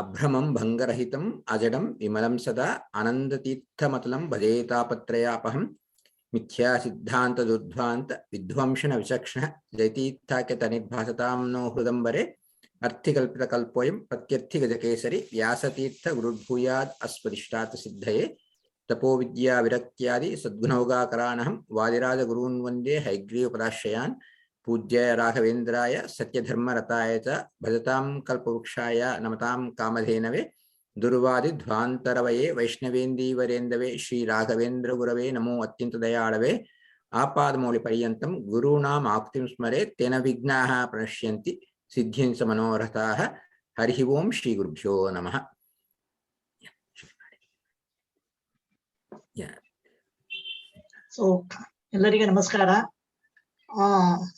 अभ्रमं भंगरहितं अजडं विमलं सदा आनंदतीर्थमतलं भजेतापत्रयापहं मिथ्या सिद्धांत दुर्ध्वांत विध्वंसन विचक्षण जयतीर्थाख्य तनिर्भासतां नो हृदंबरे अर्थिकल्पितकल्पोऽयं प्रत्यर्थिगजकेसरी व्यासतीर्थ गुरुर्भूयाद् अस्मदिष्टात् सिद्धये तपो विद्या विरक्त्यादि सद्गुणौगाकरानहं वादिराज गुरून् वन्दे हयग्रीवपदाश्रयान् पूज्याय राघवेन्द्राय सत्यधर्मरताय च भजतां कल्पवृक्षाय नमतां कामधेनवे दुर्वादि ध्वांतरवये वैष्णवेन्दीवरेन्दवे श्री राघवेन्द्र गुरवे नमो अत्यंत दयाळवे आपादमौलिपर्यन्तं गुरूणाम् आप्तिं स्मरेत् तेन विघ्नाः प्रणश्यन्ति सिद्ध्यन्ति मनोरथाः हरिः ओं श्री गुरुभ्यो नमः. So ಎಲ್ಲರಿಗೆ ನಮಸ್ಕಾರ.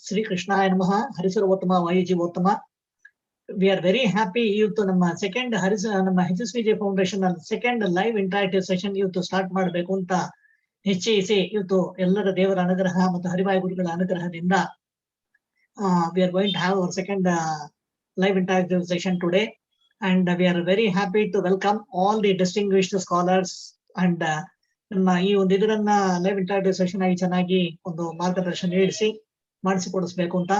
ಶ್ರೀ ಕೃಷ್ಣಾಯ ನಮಃ. ಹರಿಸರ್ವೋತ್ತಮ ವಾಯುಜೀವೋತ್ತಮ. We are very happy ಇವತ್ತು ನಮ್ಮ ಸೆಕೆಂಡ್ ನಮ್ಮ HSvj foundation second live interactive session ಇವತ್ತು ಸ್ಟಾರ್ಟ್ ಮಾಡಬೇಕು ಅಂತ ನಿಶ್ಚಯಿಸಿ ಇವತ್ತು ಎಲ್ಲರ ದೇವರ ಅನುಗ್ರಹ ಮತ್ತು ಹರಿವಾಯು ಗುರುಗಳ ಅನುಗ್ರಹದಿಂದ we are going to have our second live interactive session today, and we are very happy to welcome all the distinguished scholars and ನಮ್ಮ ಈ ಒಂದು ಇದರನ್ನ ಲೈವ್ ಇಂಟರಾಕ್ಟಿವ್ ಸೆಷನ್ ಆಗಿ ಚೆನ್ನಾಗಿ ಒಂದು ಮಾರ್ಗದರ್ಶನ ಮಾಡಿಸಿಕೊಡಿಸ್ಬೇಕು ಅಂತ.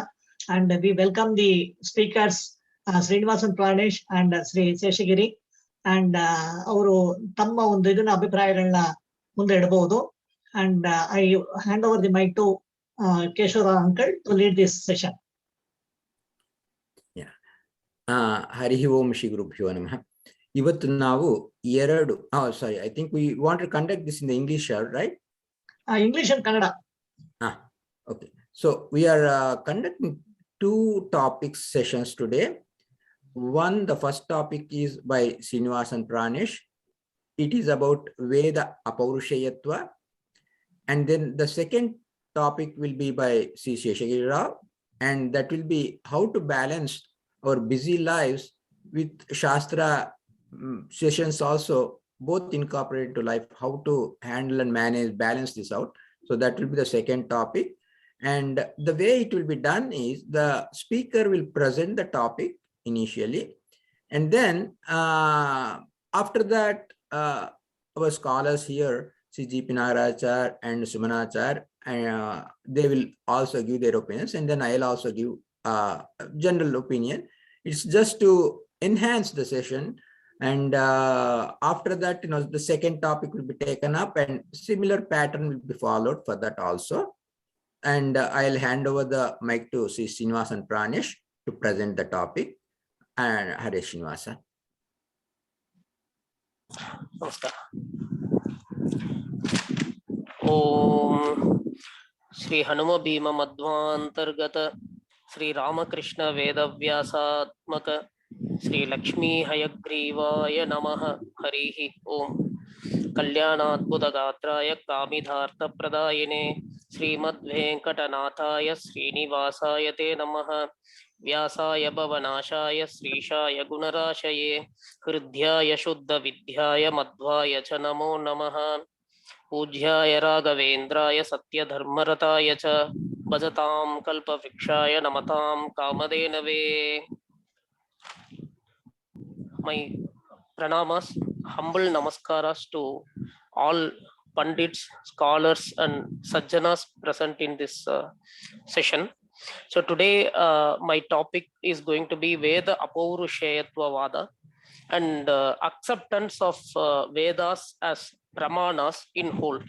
And we welcome the speakers Srinivasan Pranesh and Shri Seshagiri, and ಅವರು ತಮ್ಮ ಒಂದು ಇದನ್ನ ಅಭಿಪ್ರಾಯಗಳನ್ನ ಮುಂದೆ ಇಡಬಹುದು. And I hand over the mic to ಕೇಶವರ uncle to lead this session. Hari Om Shri ಗುರುಭ್ಯೋ ನಮಃ. ಇವತ್ತು ನಾವು ಎರಡು ಸಾರಿ I think we want to conduct this in English, right? English and Kannada. Okay, so we are conducting two topics sessions today. One, the first topic is by Srinivasan Pranesh. It is about Veda Apaurushayatva, and then the second topic will be by Sri Sheshagiri Rao, and that will be how to balance our busy lives with Shastra sessions also, both incorporated to life, how to handle and manage, balance this out. So that will be the second topic. And the way it will be done is the speaker will present the topic initially, and then after that our scholars here, C.G.P. Nagarachar and Sumanachar, they will also give their opinions, and then I'll also give general opinion. It's just to enhance the session. And after that, the second topic will be taken up, and similar pattern will be followed for that also. And I'll hand over the mic to Sri Srinivasan Pranesh to present the topic. And Hare Srinivasa. Namaskar. Om Shri Hanuma Bhima Madhvantargata Shri Ramakrishna Vedavyasatmaka Shri Lakshmi Hayagrivaya Namaha. Harihi Om. Kalyanadbhuta Gatraya Kamidhartha Pradayine Srimad Venkatanathaya Srinivasaya Te Namaha. Vyasaya Bhavanashaya Srishaya Gunarashaye Hridhyaya Shuddha Vidhyaya Madhvaya Cha Namo Namaha. Pujyaya Raghavendraya Satya Dharmarataya Cha Bhajatam Kalpa Vrikshaya Namatam Kamadenave. My pranamas, humble namaskaras to all pandits, scholars and sajjanas present in this session. So today my topic is going to be Veda Apaurushayatva Vada, and acceptance of Vedas as Pramanas in whole.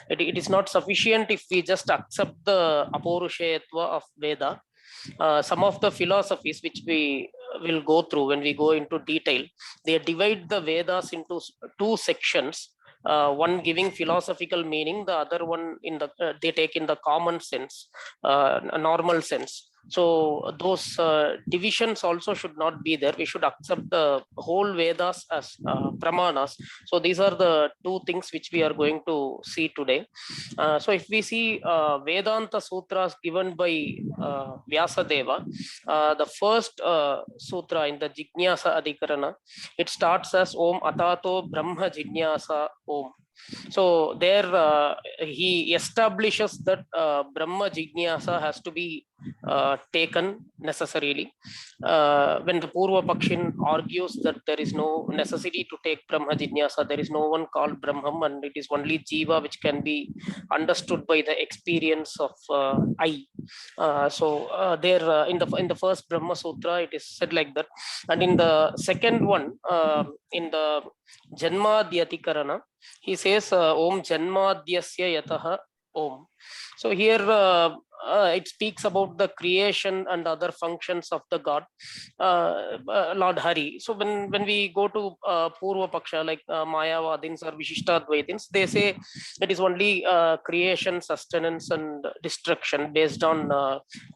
It is not sufficient if we just accept the Apaurushayatva of Veda. Some of the philosophies which we will go through when we go into detail, they divide the Vedas into two sections. One giving philosophical meaning, the other one in the they take in the common sense, a normal sense. So those divisions also should not be there. We should accept the whole Vedas as Pramanas. So these are the two things which we are going to see today. So if we see Vedanta Sutras given by Vyasadeva, the first sutra in the Jignasa Adhikarana, it starts as Om Atato Brahma Jignasa Om. So there he establishes that Brahma Jignasa has to be taken necessarily. When the Purva Pakshin argues that there is no necessity to take Brahma Jignasa, there is no one called Brahman, and it is only Jiva which can be understood by the experience of I. There in the first Brahma Sutra, it is said like that, and in the second one, in the Janmadhyatikarana, he says Om Janmadhyasya Yataha Om. So here it speaks about the creation and other functions of the God, Lord Hari. So when we go to Purva Paksha, like Mayavadins or Vishishtadvaitins, they say it is only creation, sustenance, and destruction based on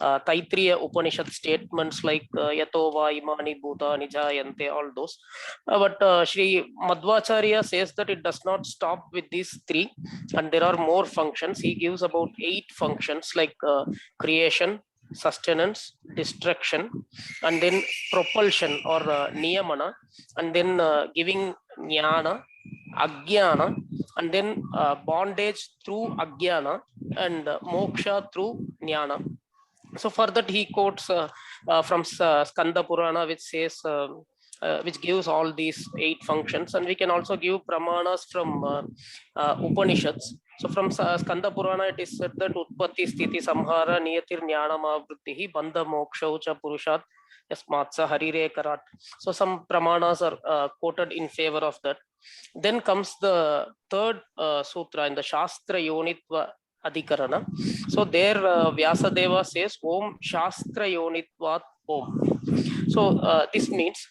Taittiriya Upanishad statements like Yatova Imani Bhutani Jayante, all those. But Sri Madhvacharya says that it does not stop with these three, and there are more functions. He gives about 8 functions like creation, sustenance, destruction, and then propulsion or niyamana, and then giving jnana, ajnana, and then bondage through ajnana, and moksha through jnana. So for that he quotes from Skanda Purana, which says which gives all these 8 functions, and we can also give pramanas from Upanishads. So from Skanda Purana, it is said that Utpatti Sthiti Samhara Niyatir Jnanama Vritti Bandha Moksha Ucha Purushat Yasmatsa Harire Karat. So some pramanas are quoted in favor of that. Then comes the third sutra in the Shastra Yonitva Adhikarana. So there Vyasadeva says Om Shastra Yonitvat Om. So this means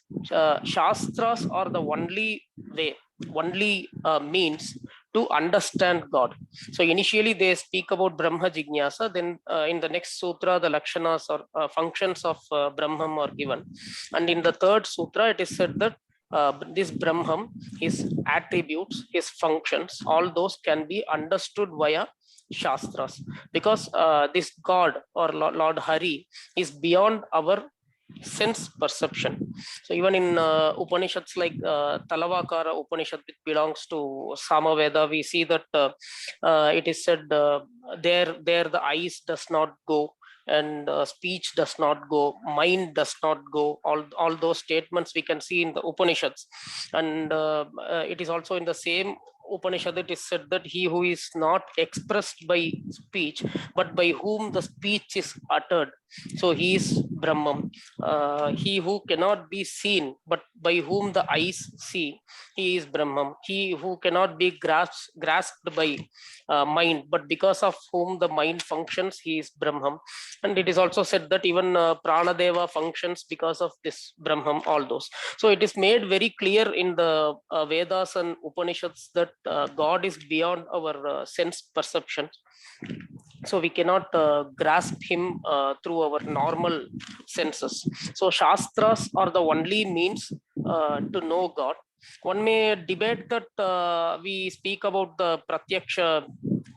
Shastras are the only way, only means to understand God. So initially they speak about Brahma Jignasa, then in the next sutra the Lakshanas or functions of Brahman are given. And in the third sutra it is said that this Brahman, his attributes, his functions, all those can be understood via Shastras, because this God or Lord Hari is beyond our sense perception. So even in Upanishads like Talavakara Upanishad, which belongs to Samaveda, we see that it is said there the eyes does not go, and speech does not go, mind does not go. All those statements we can see in the Upanishads, and it is also in the same Upanishad it is said that he who is not expressed by speech but by whom the speech is uttered, so he is Brahman. He who cannot be seen but by whom the eyes see, he is Brahman. He who cannot be grasped by mind but because of whom the mind functions, he is Brahman. And it is also said that even Pranadeva functions because of this Brahman, all those. So it is made very clear in the Vedas and Upanishads that God is beyond our sense perception. So we cannot grasp him through our normal senses. So Shastras are the only means to know God. One may debate that we speak about the Pratyaksha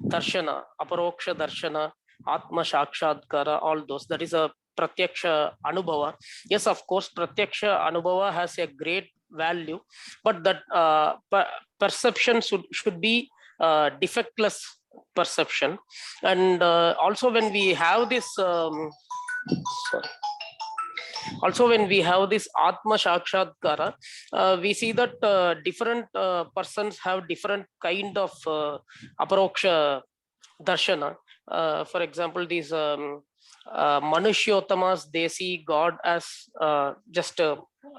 Darshana, Aparoksha Darshana, Atma Shakshadkara, all those. That is a Pratyaksha Anubhava. Yes, of course, Pratyaksha Anubhava has a great value, but that perception should be defectless perception. And also when we have this when we have this Atma Shakshadkara, we see that different persons have different kind of Aparoksha Darshana. For example, these Manushyottamas, they see God as just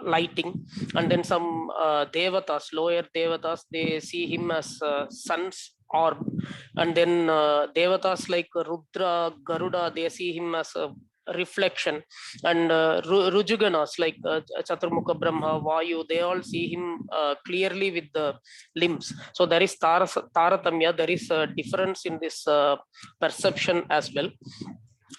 lighting, and then some Devatas, lower Devatas, they see him as sun's orb, and then Devatas like Rudra, Garuda, they see him as a reflection, and Rujuganas like Chaturmukha Brahma, Vayu, they all see him clearly with the limbs. So there is Taratamya, there is a difference in this perception as well.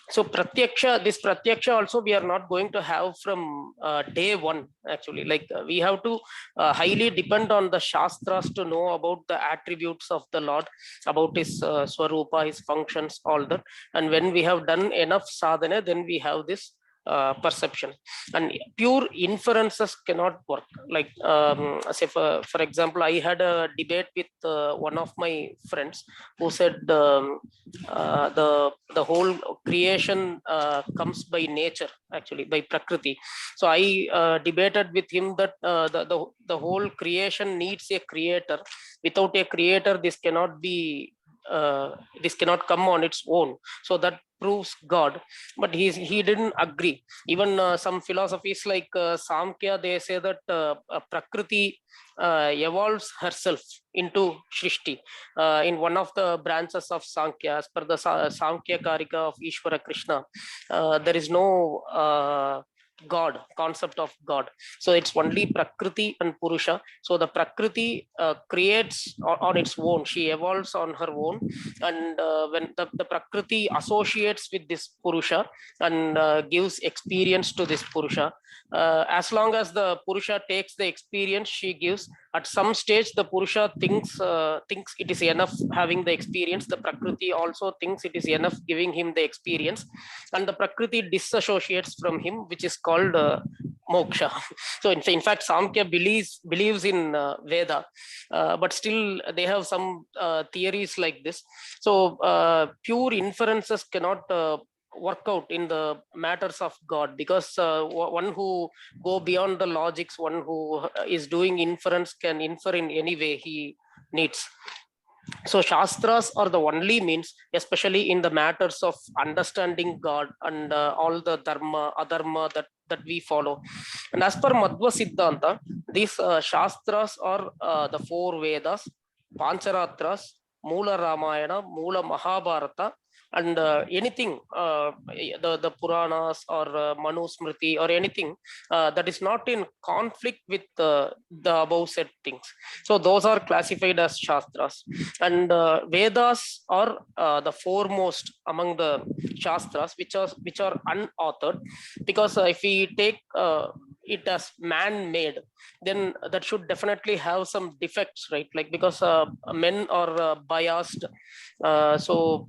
So this Pratyaksha also we are not going to have from day one, actually. Like we have to highly depend on the Shastras to know about the attributes of the Lord, about his Swarupa, his functions, all that. And when we have done enough sadhana, then we have this perception, and pure inferences cannot work. Like say for example, I had a debate with one of my friends who said the whole creation comes by nature, actually by prakriti. So I debated with him that the whole creation needs a creator. Without a creator, this cannot come on its own. So that proves God. But he didn't agree. Even some philosophies like Samkhya, they say that Prakriti evolves herself into Shrishti. In one of the branches of Samkhya, as per the Samkhya Karika of Ishvara Krishna, there is no God, concept of God. So it's only Prakriti and Purusha. So the Prakriti creates on its own. She evolves on her own. And when the Prakriti associates with this Purusha and gives experience to this Purusha, as long as the Purusha takes the experience she gives, at some stage the Purusha thinks it is enough having the experience. The Prakriti also thinks it is enough giving him the experience, and the Prakriti disassociates from him, which is called moksha. So in fact, Samkhya believes in Veda, but still they have some theories like this. So pure inferences cannot work out in the matters of God, because one who go beyond the logics, one who is doing inference, can infer in any way he needs. So Shastras are the only means, especially in the matters of understanding God and all the dharma, adharma that we follow. And as per Madhva Siddhanta, these Shastras are the four Vedas, Pancharatras, Mula Ramayana, Mula Mahabharata, and anything, the Puranas or Manu Smriti or anything that is not in conflict with the above said things. So those are classified as Shastras. And Vedas are the foremost among the Shastras, which are unauthored, because if we take it as man-made, then that should definitely have some defects, right? Like, because men are biased, so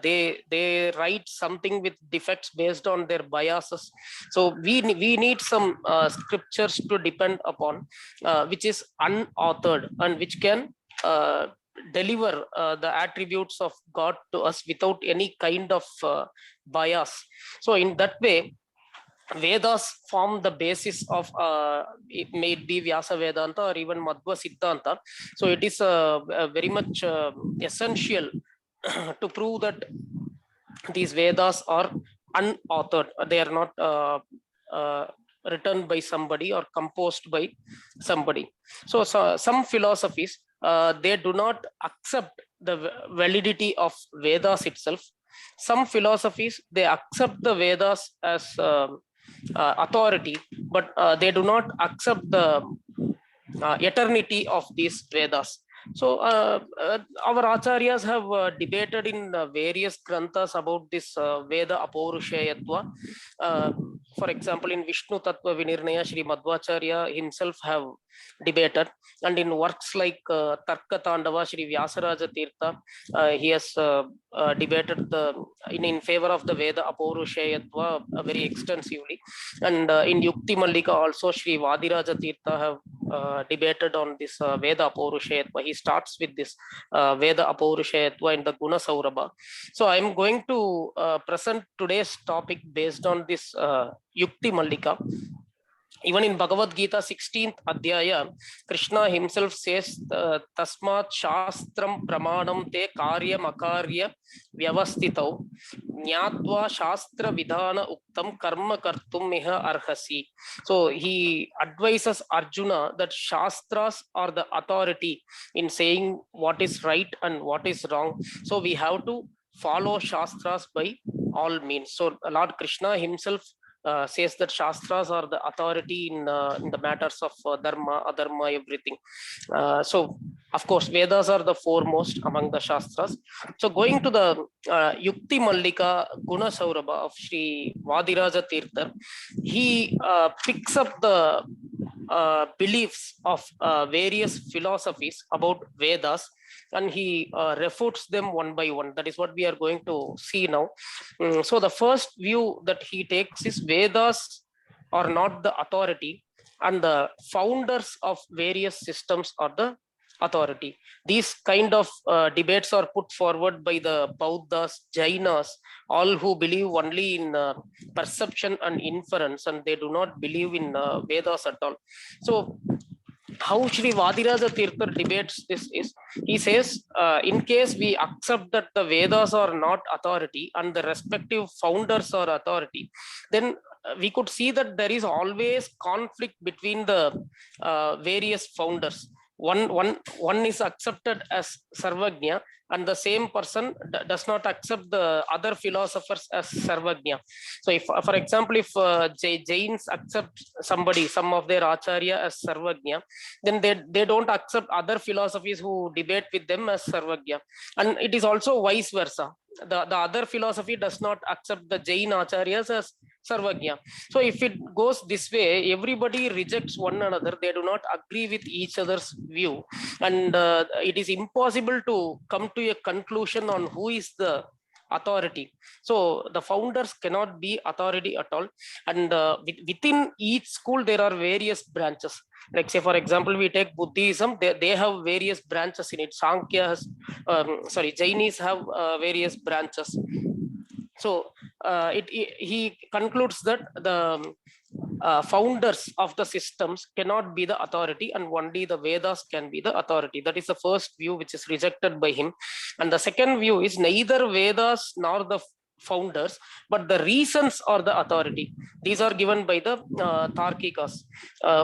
they write something with defects based on their biases. So we need some scriptures to depend upon, which is unauthored and which can deliver the attributes of God to us without any kind of bias. So in that way, Vedas form the basis of it may be Vyasa Vedanta or even Madhva Siddhanta. So it is very much essential to prove that these Vedas are unauthored. They are not written by somebody or composed by somebody. So some philosophies, they do not accept the validity of Vedas itself. Some philosophies, they accept the Vedas as authority, but they do not accept the eternity of these Vedas. So our acharyas have debated in various granthas about this Veda Apaurushayatva. For example, in Vishnu Tattva Vinirnaya, Sri Madhvacharya himself have debated, and in works like Tarka Tandava, Sri Vyasaraja Tirtha, he has debated in favor of the Veda Apaurushayatva very extensively. And in Yukti Mallika also, Sri Vadiraja Tirtha have debated on this Veda Apaurushayatva. He starts with this Veda Apaurushayatva in the Guna Saurabha. So I am going to present today's topic based on this Yukti Mallika. Even in Bhagavad Gita 16th Adhyaya, Krishna himself says, Tasmat Shastram Pramanam Te Karyam Akarya Vyavastitau Nyatva Shastra Vidhana Uktam Karma Kartum Miha Arhasi. So he advises Arjuna that Shastras are the authority in saying what is right and what is wrong. So we have to follow Shastras by all means. So Lord Krishna himself says that Shastras are the authority in the matters of dharma, adharma, everything. So, of course, Vedas are the foremost among the Shastras. So, going to the Yukti Mallika Guna Saurabha of Sri Vadiraja Tirtha, he picks up the beliefs of various philosophies about Vedas and he refutes them one by one. That is what we are going to see now. So the first view that he takes is Vedas are not the authority, and the founders of various systems are the authority. These kind of debates are put forward by the Buddhas, Jainas, all who believe only in perception and inference, and they do not believe in Vedas at all. So how Shri Vadiraja Tirtha debates this is, he says, in case we accept that the Vedas are not authority and the respective founders are authority, then we could see that there is always conflict between the various founders. One is accepted as Sarvagnya, and the same person does not accept the other philosophers as Sarvagnya. So if, for example, if Jains accept somebody, some of their Acharya as Sarvagnya, then they don't accept other philosophies who debate with them as Sarvagya. And it is also vice versa. The other philosophy does not accept the Jain Acharyas as Sarvagnya. So if it goes this way, everybody rejects one another. They do not agree with each other's view. And it is impossible to come to a conclusion on who is the authority. So the founders cannot be authority at all. And within each school, there are various branches. Like say, for example, we take Buddhism, they have various branches in it. Sankhya has, Jainis have various branches. So he concludes that the founders of the systems cannot be the authority, and only the Vedas can be the authority. That is the first view, which is rejected by him. And the second view is neither Vedas nor the founders, but the reasons are the authority. These are given by the Tarkikas,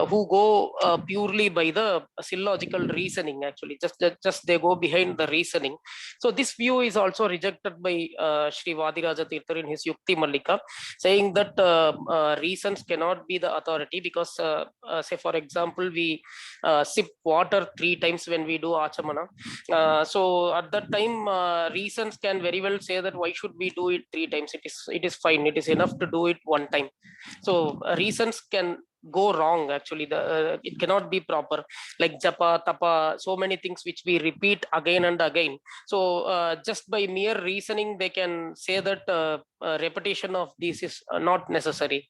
who go purely by the syllogical reasoning. Actually, just they go behind the reasoning. So this view is also rejected by Shri Vadiraja Tirtha in his Yukti Mallika, saying that reasons cannot be the authority, because say, for example, we sip water 3 times when we do Achamana. So at that time, reasons can very well say that why should we do it 3 times? It is fine. It is enough to do it 1 time. So reasons can go wrong. Actually, it cannot be proper, like japa, tapa, so many things which we repeat again and again. So just by mere reasoning, they can say that repetition of this is not necessary.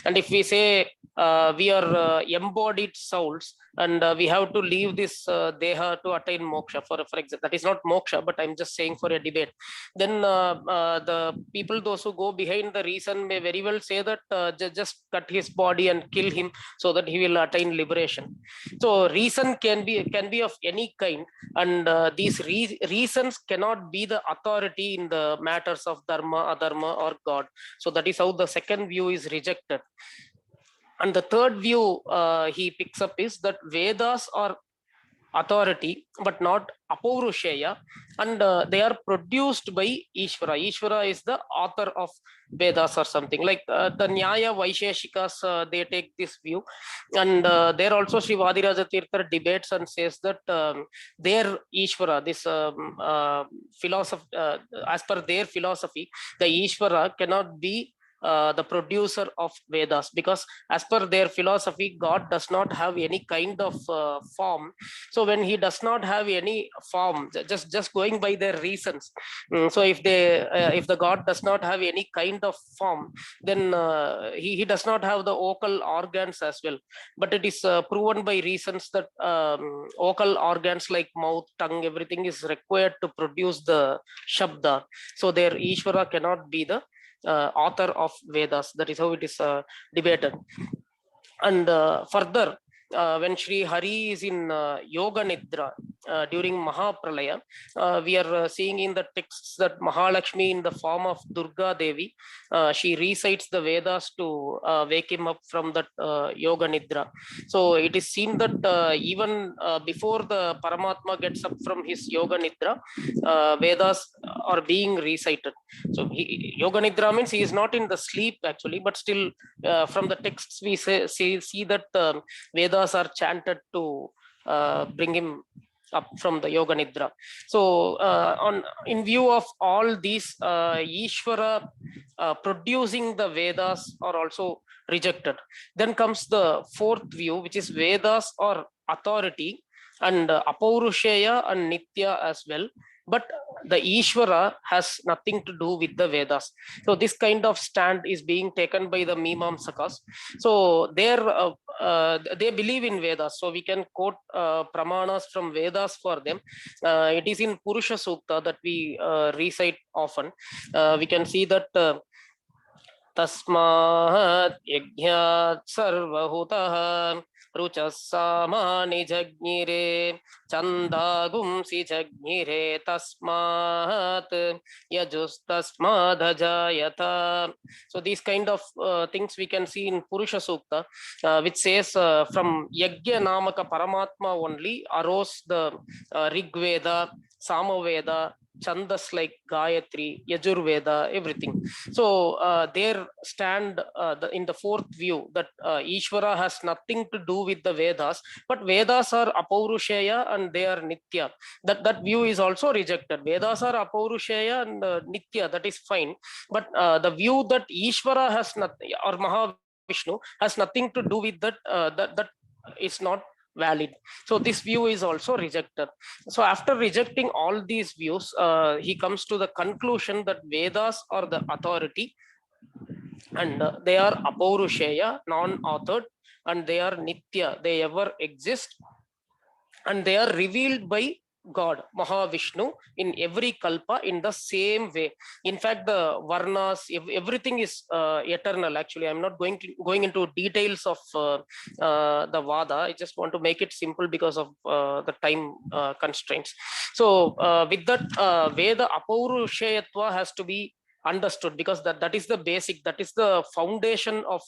And if we say we are embodied souls, and we have to leave this deha to attain moksha, for example, that is not moksha, but I'm just saying for a debate, then the people, those who go behind the reason, may very well say that just cut his body and kill him so that he will attain liberation. So reason can be of any kind, and these reasons cannot be the authority in the matters of dharma, adharma, or God. So that is how the second view is rejected. And the third view he picks up is that Vedas are authority, but not Apaurusheya, and they are produced by Ishvara. Ishvara is the author of Vedas or something. Like the Nyaya Vaisheshikas, they take this view, and there also Sri Vadiraja Tirtha debates and says that their Ishvara, this philosophy, as per their philosophy, the Ishvara cannot be the producer of Vedas, because as per their philosophy, God does not have any kind of form. So when he does not have any form, just going by their reasons, so if the God does not have any kind of form, then he does not have the vocal organs as well. But it is proven by reasons that vocal organs like mouth, tongue, everything is required to produce the Shabda. So their Ishvara cannot be the author of Vedas. That is how it is debated. And further, when Sri Hari is in Yoga Nidra during Mahapralaya, we are seeing in the texts that Mahalakshmi, in the form of Durga Devi, she recites the Vedas to wake him up from that Yoga Nidra. So it is seen that even before the Paramatma gets up from his Yoga Nidra, Vedas are being recited. So Yoga Nidra means he is not in the sleep actually, but still from the texts we see that Vedas are chanted to bring him up from the Yoga Nidra. So in view of all these, Ishvara producing the Vedas are also rejected. Then comes the fourth view, which is Vedas or authority, and Apaurushaya and Nitya as well. But the Ishvara has nothing to do with the Vedas. So this kind of stand is being taken by the Mimamsakas. So they believe in Vedas. So we can quote pramanas from Vedas for them. It is in Purusha Sukta that we recite often. We can see that तस्मात् यज्ञात् सर्वहुतः रुचः सामानि जज्ञिरे छन्दागुंसि जज्ञिरे तस्मात् यजुस्तस्मादजायत. So these kind of things we can see in Purusha Sukta, which says from Yajna Namaka Paramatma only arose the Rig Veda, Samaveda, Chandas like Gayatri, Yajurveda, everything. So there stand in the fourth view that Ishvara has nothing to do with the Vedas, but Vedas are Apaurushaya and they are Nitya. That view is also rejected. Vedas are Apaurushaya and Nitya, that is fine. But the view that Ishvara has nothing, or Mahavishnu has nothing to do with that, that is not valid. So this view is also rejected. So after rejecting all these views, he comes to the conclusion that Vedas are the authority, and they are Apaurushaya, non-authored, and they are Nitya, they ever exist, and they are revealed by God, Mahavishnu, in every kalpa in the same way. In fact, the varnas, everything is eternal. Actually, I'm not going into details of the Vada. I just want to make it simple because of the time constraints. So with that, Veda Apaurushayatva has to be understood, because that is the basic, that is the foundation of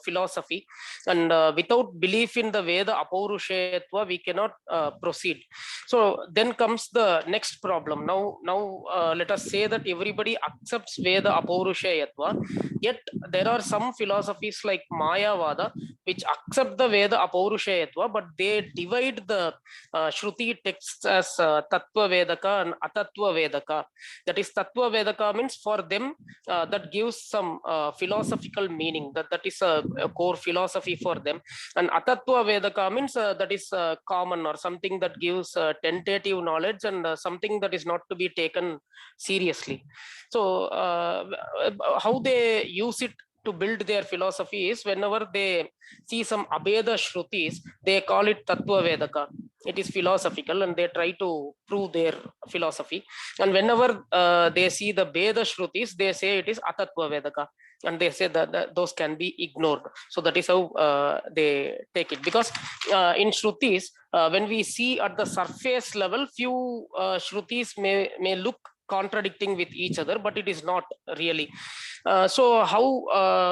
philosophy, and without belief in the Veda Apaurushayatva we cannot proceed. So then comes the next problem. Now let us say that everybody accepts Veda Apaurushayatva, yet there are some philosophies like Mayavada which accept the Veda Apaurushayatva, but they divide the Shruti texts as Tattva Vedaka and Atattva Vedaka. That is, Tattva Vedaka means for them that gives some philosophical meaning, that is a core philosophy for them, and Atattva Vedaka means that is common, or something that gives tentative knowledge, and something that is not to be taken seriously. So how they use it to build their philosophy is, whenever they see some Abheda Shrutis, they call it Tattva Vedaka. It is philosophical, and they try to prove their philosophy. And whenever they see the Veda Shrutis, they say it is Atattva Vedaka, and they say that those can be ignored. So that is how they take it, because in Shrutis, when we see at the surface level, few Shrutis may look contradicting with each other, but it is not really. So how,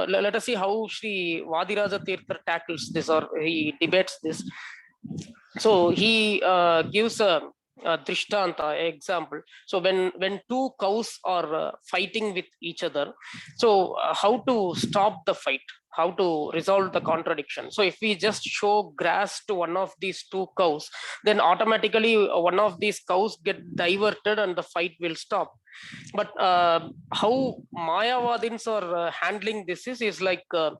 let us see how Sri Vadiraja Tirtha tackles this, or he debates this. So he gives a Drishtanta example. So when two cows are fighting with each other, so how to stop the fight, how to resolve the contradiction. So if we just show grass to one of these two cows, then automatically one of these cows get diverted and the fight will stop. But how Mayavadins are handling this is like to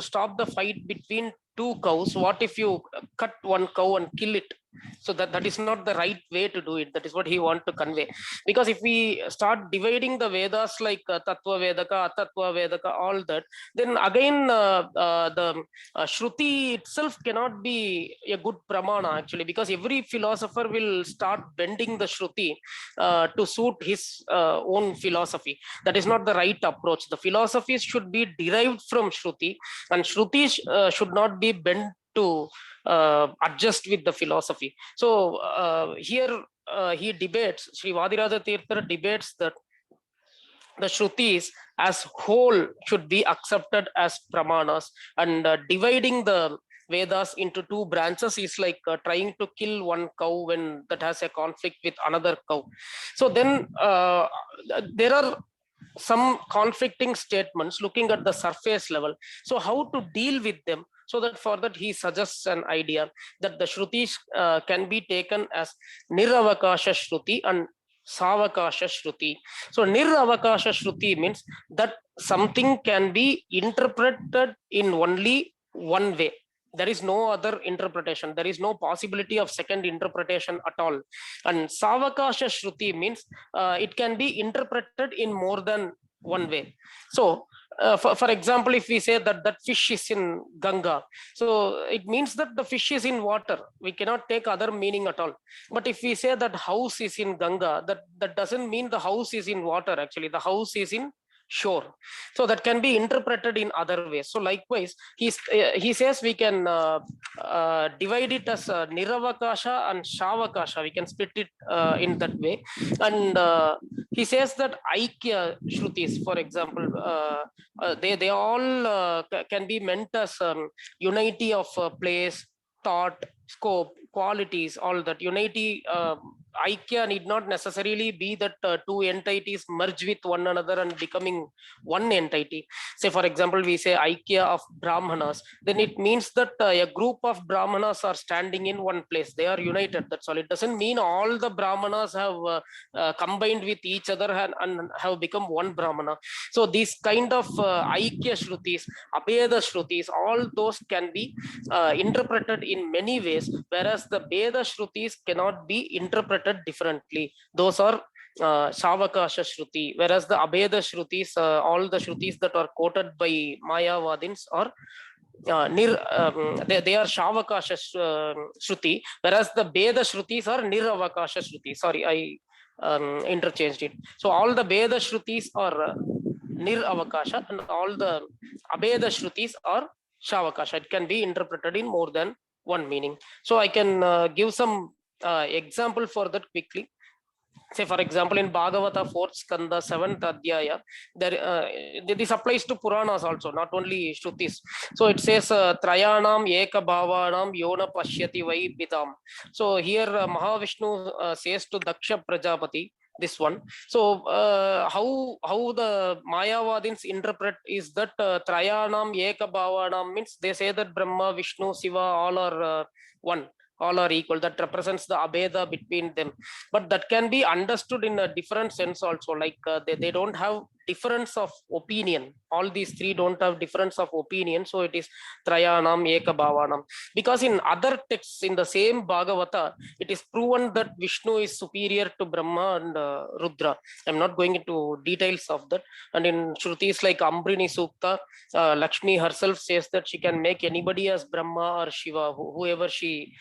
stop the fight between two cows. What if you cut one cow and kill it? So that is not the right way to do it. That is what he wants to convey. Because if we start dividing the Vedas like Tattva Vedaka, Atattva Vedaka, all that, then again the Shruti itself cannot be a good pramana actually, because every philosopher will start bending the Shruti to suit his own philosophy. That is not the right approach. The philosophies should be derived from Shruti, and Shruti should not be bent to adjust with the philosophy. So here he debates, Sri Vadiraja Tirtha debates that the Shrutis as whole should be accepted as pramanas, and dividing the Vedas into two branches is like trying to kill one cow when that has a conflict with another cow. So then there are some conflicting statements looking at the surface level. So how to deal with them? So that for that he suggests an idea that the Shrutis can be taken as Niravakasha Shruti and Savakasha Shruti. So Niravakasha Shruti means that something can be interpreted in only one way. There is no other interpretation. There is no possibility of second interpretation at all. And Savakasha Shruti means it can be interpreted in more than one way. So for example, if we say that that fish is in Ganga, so it means that the fish is in water. We cannot take other meaning at all. But if we say that house is in Ganga, that doesn't mean the house is in water. Actually, the house is in shore. So that can be interpreted in other ways. So likewise, he says we can divide it as Niravakasha and Shavakasha. We can split it in that way. And he says that Aikya Shrutis, for example, they all can be meant as unity of place, thought, scope, qualities, all that. Unity, Aikya need not necessarily be that two entities merge with one another and becoming one entity. Say for example, we say Aikya of Brahmanas, then it means that a group of Brahmanas are standing in one place. They are united. That's all. It doesn't mean all the Brahmanas have combined with each other and have become one Brahmana. So these kind of Aikya Shrutis, Abheda Shrutis, all those can be interpreted in many ways, whereas the Veda Shrutis cannot be interpreted differently. Those are Savakasha Shruti, whereas the Abheda Shrutis, all the Shrutis that are quoted by Mayavadins are they are Shavakasha Shruti, whereas the Veda Shrutis are Niravakasha Shruti. Sorry, I interchanged it. So all the Veda Shrutis are Niravakasha and all the Abheda Shrutis are Shavakasha. It can be interpreted in more than one meaning. So I can give some example for that quickly. Say for example, in Bhagavata 4th Skanda 7th Adhyaya, this applies to Puranas also, not only Shrutis. So it says Trayanam Eka Bhavanam Yona Pashyati Vai Vidam. So here Mahavishnu says to Daksha Prajapati this one. So how the Mayavadins interpret is that Trayanam Eka Bhavanam means they say that Brahma, Vishnu, Shiva all are one, all are equal. That represents the Abheda between them. But that can be understood in a different sense also, like they don't have difference of opinion. All these three don't have difference of opinion. So it is Trayanam Eka Bhavanam. Because in other texts in the same Bhagavata, it is proven that Vishnu is superior to Brahma and Rudra. I'm not going into details of that. And in Shrutis like Ambrini Sukta, Lakshmi herself says that she can make anybody as Brahma or Shiva, whoever she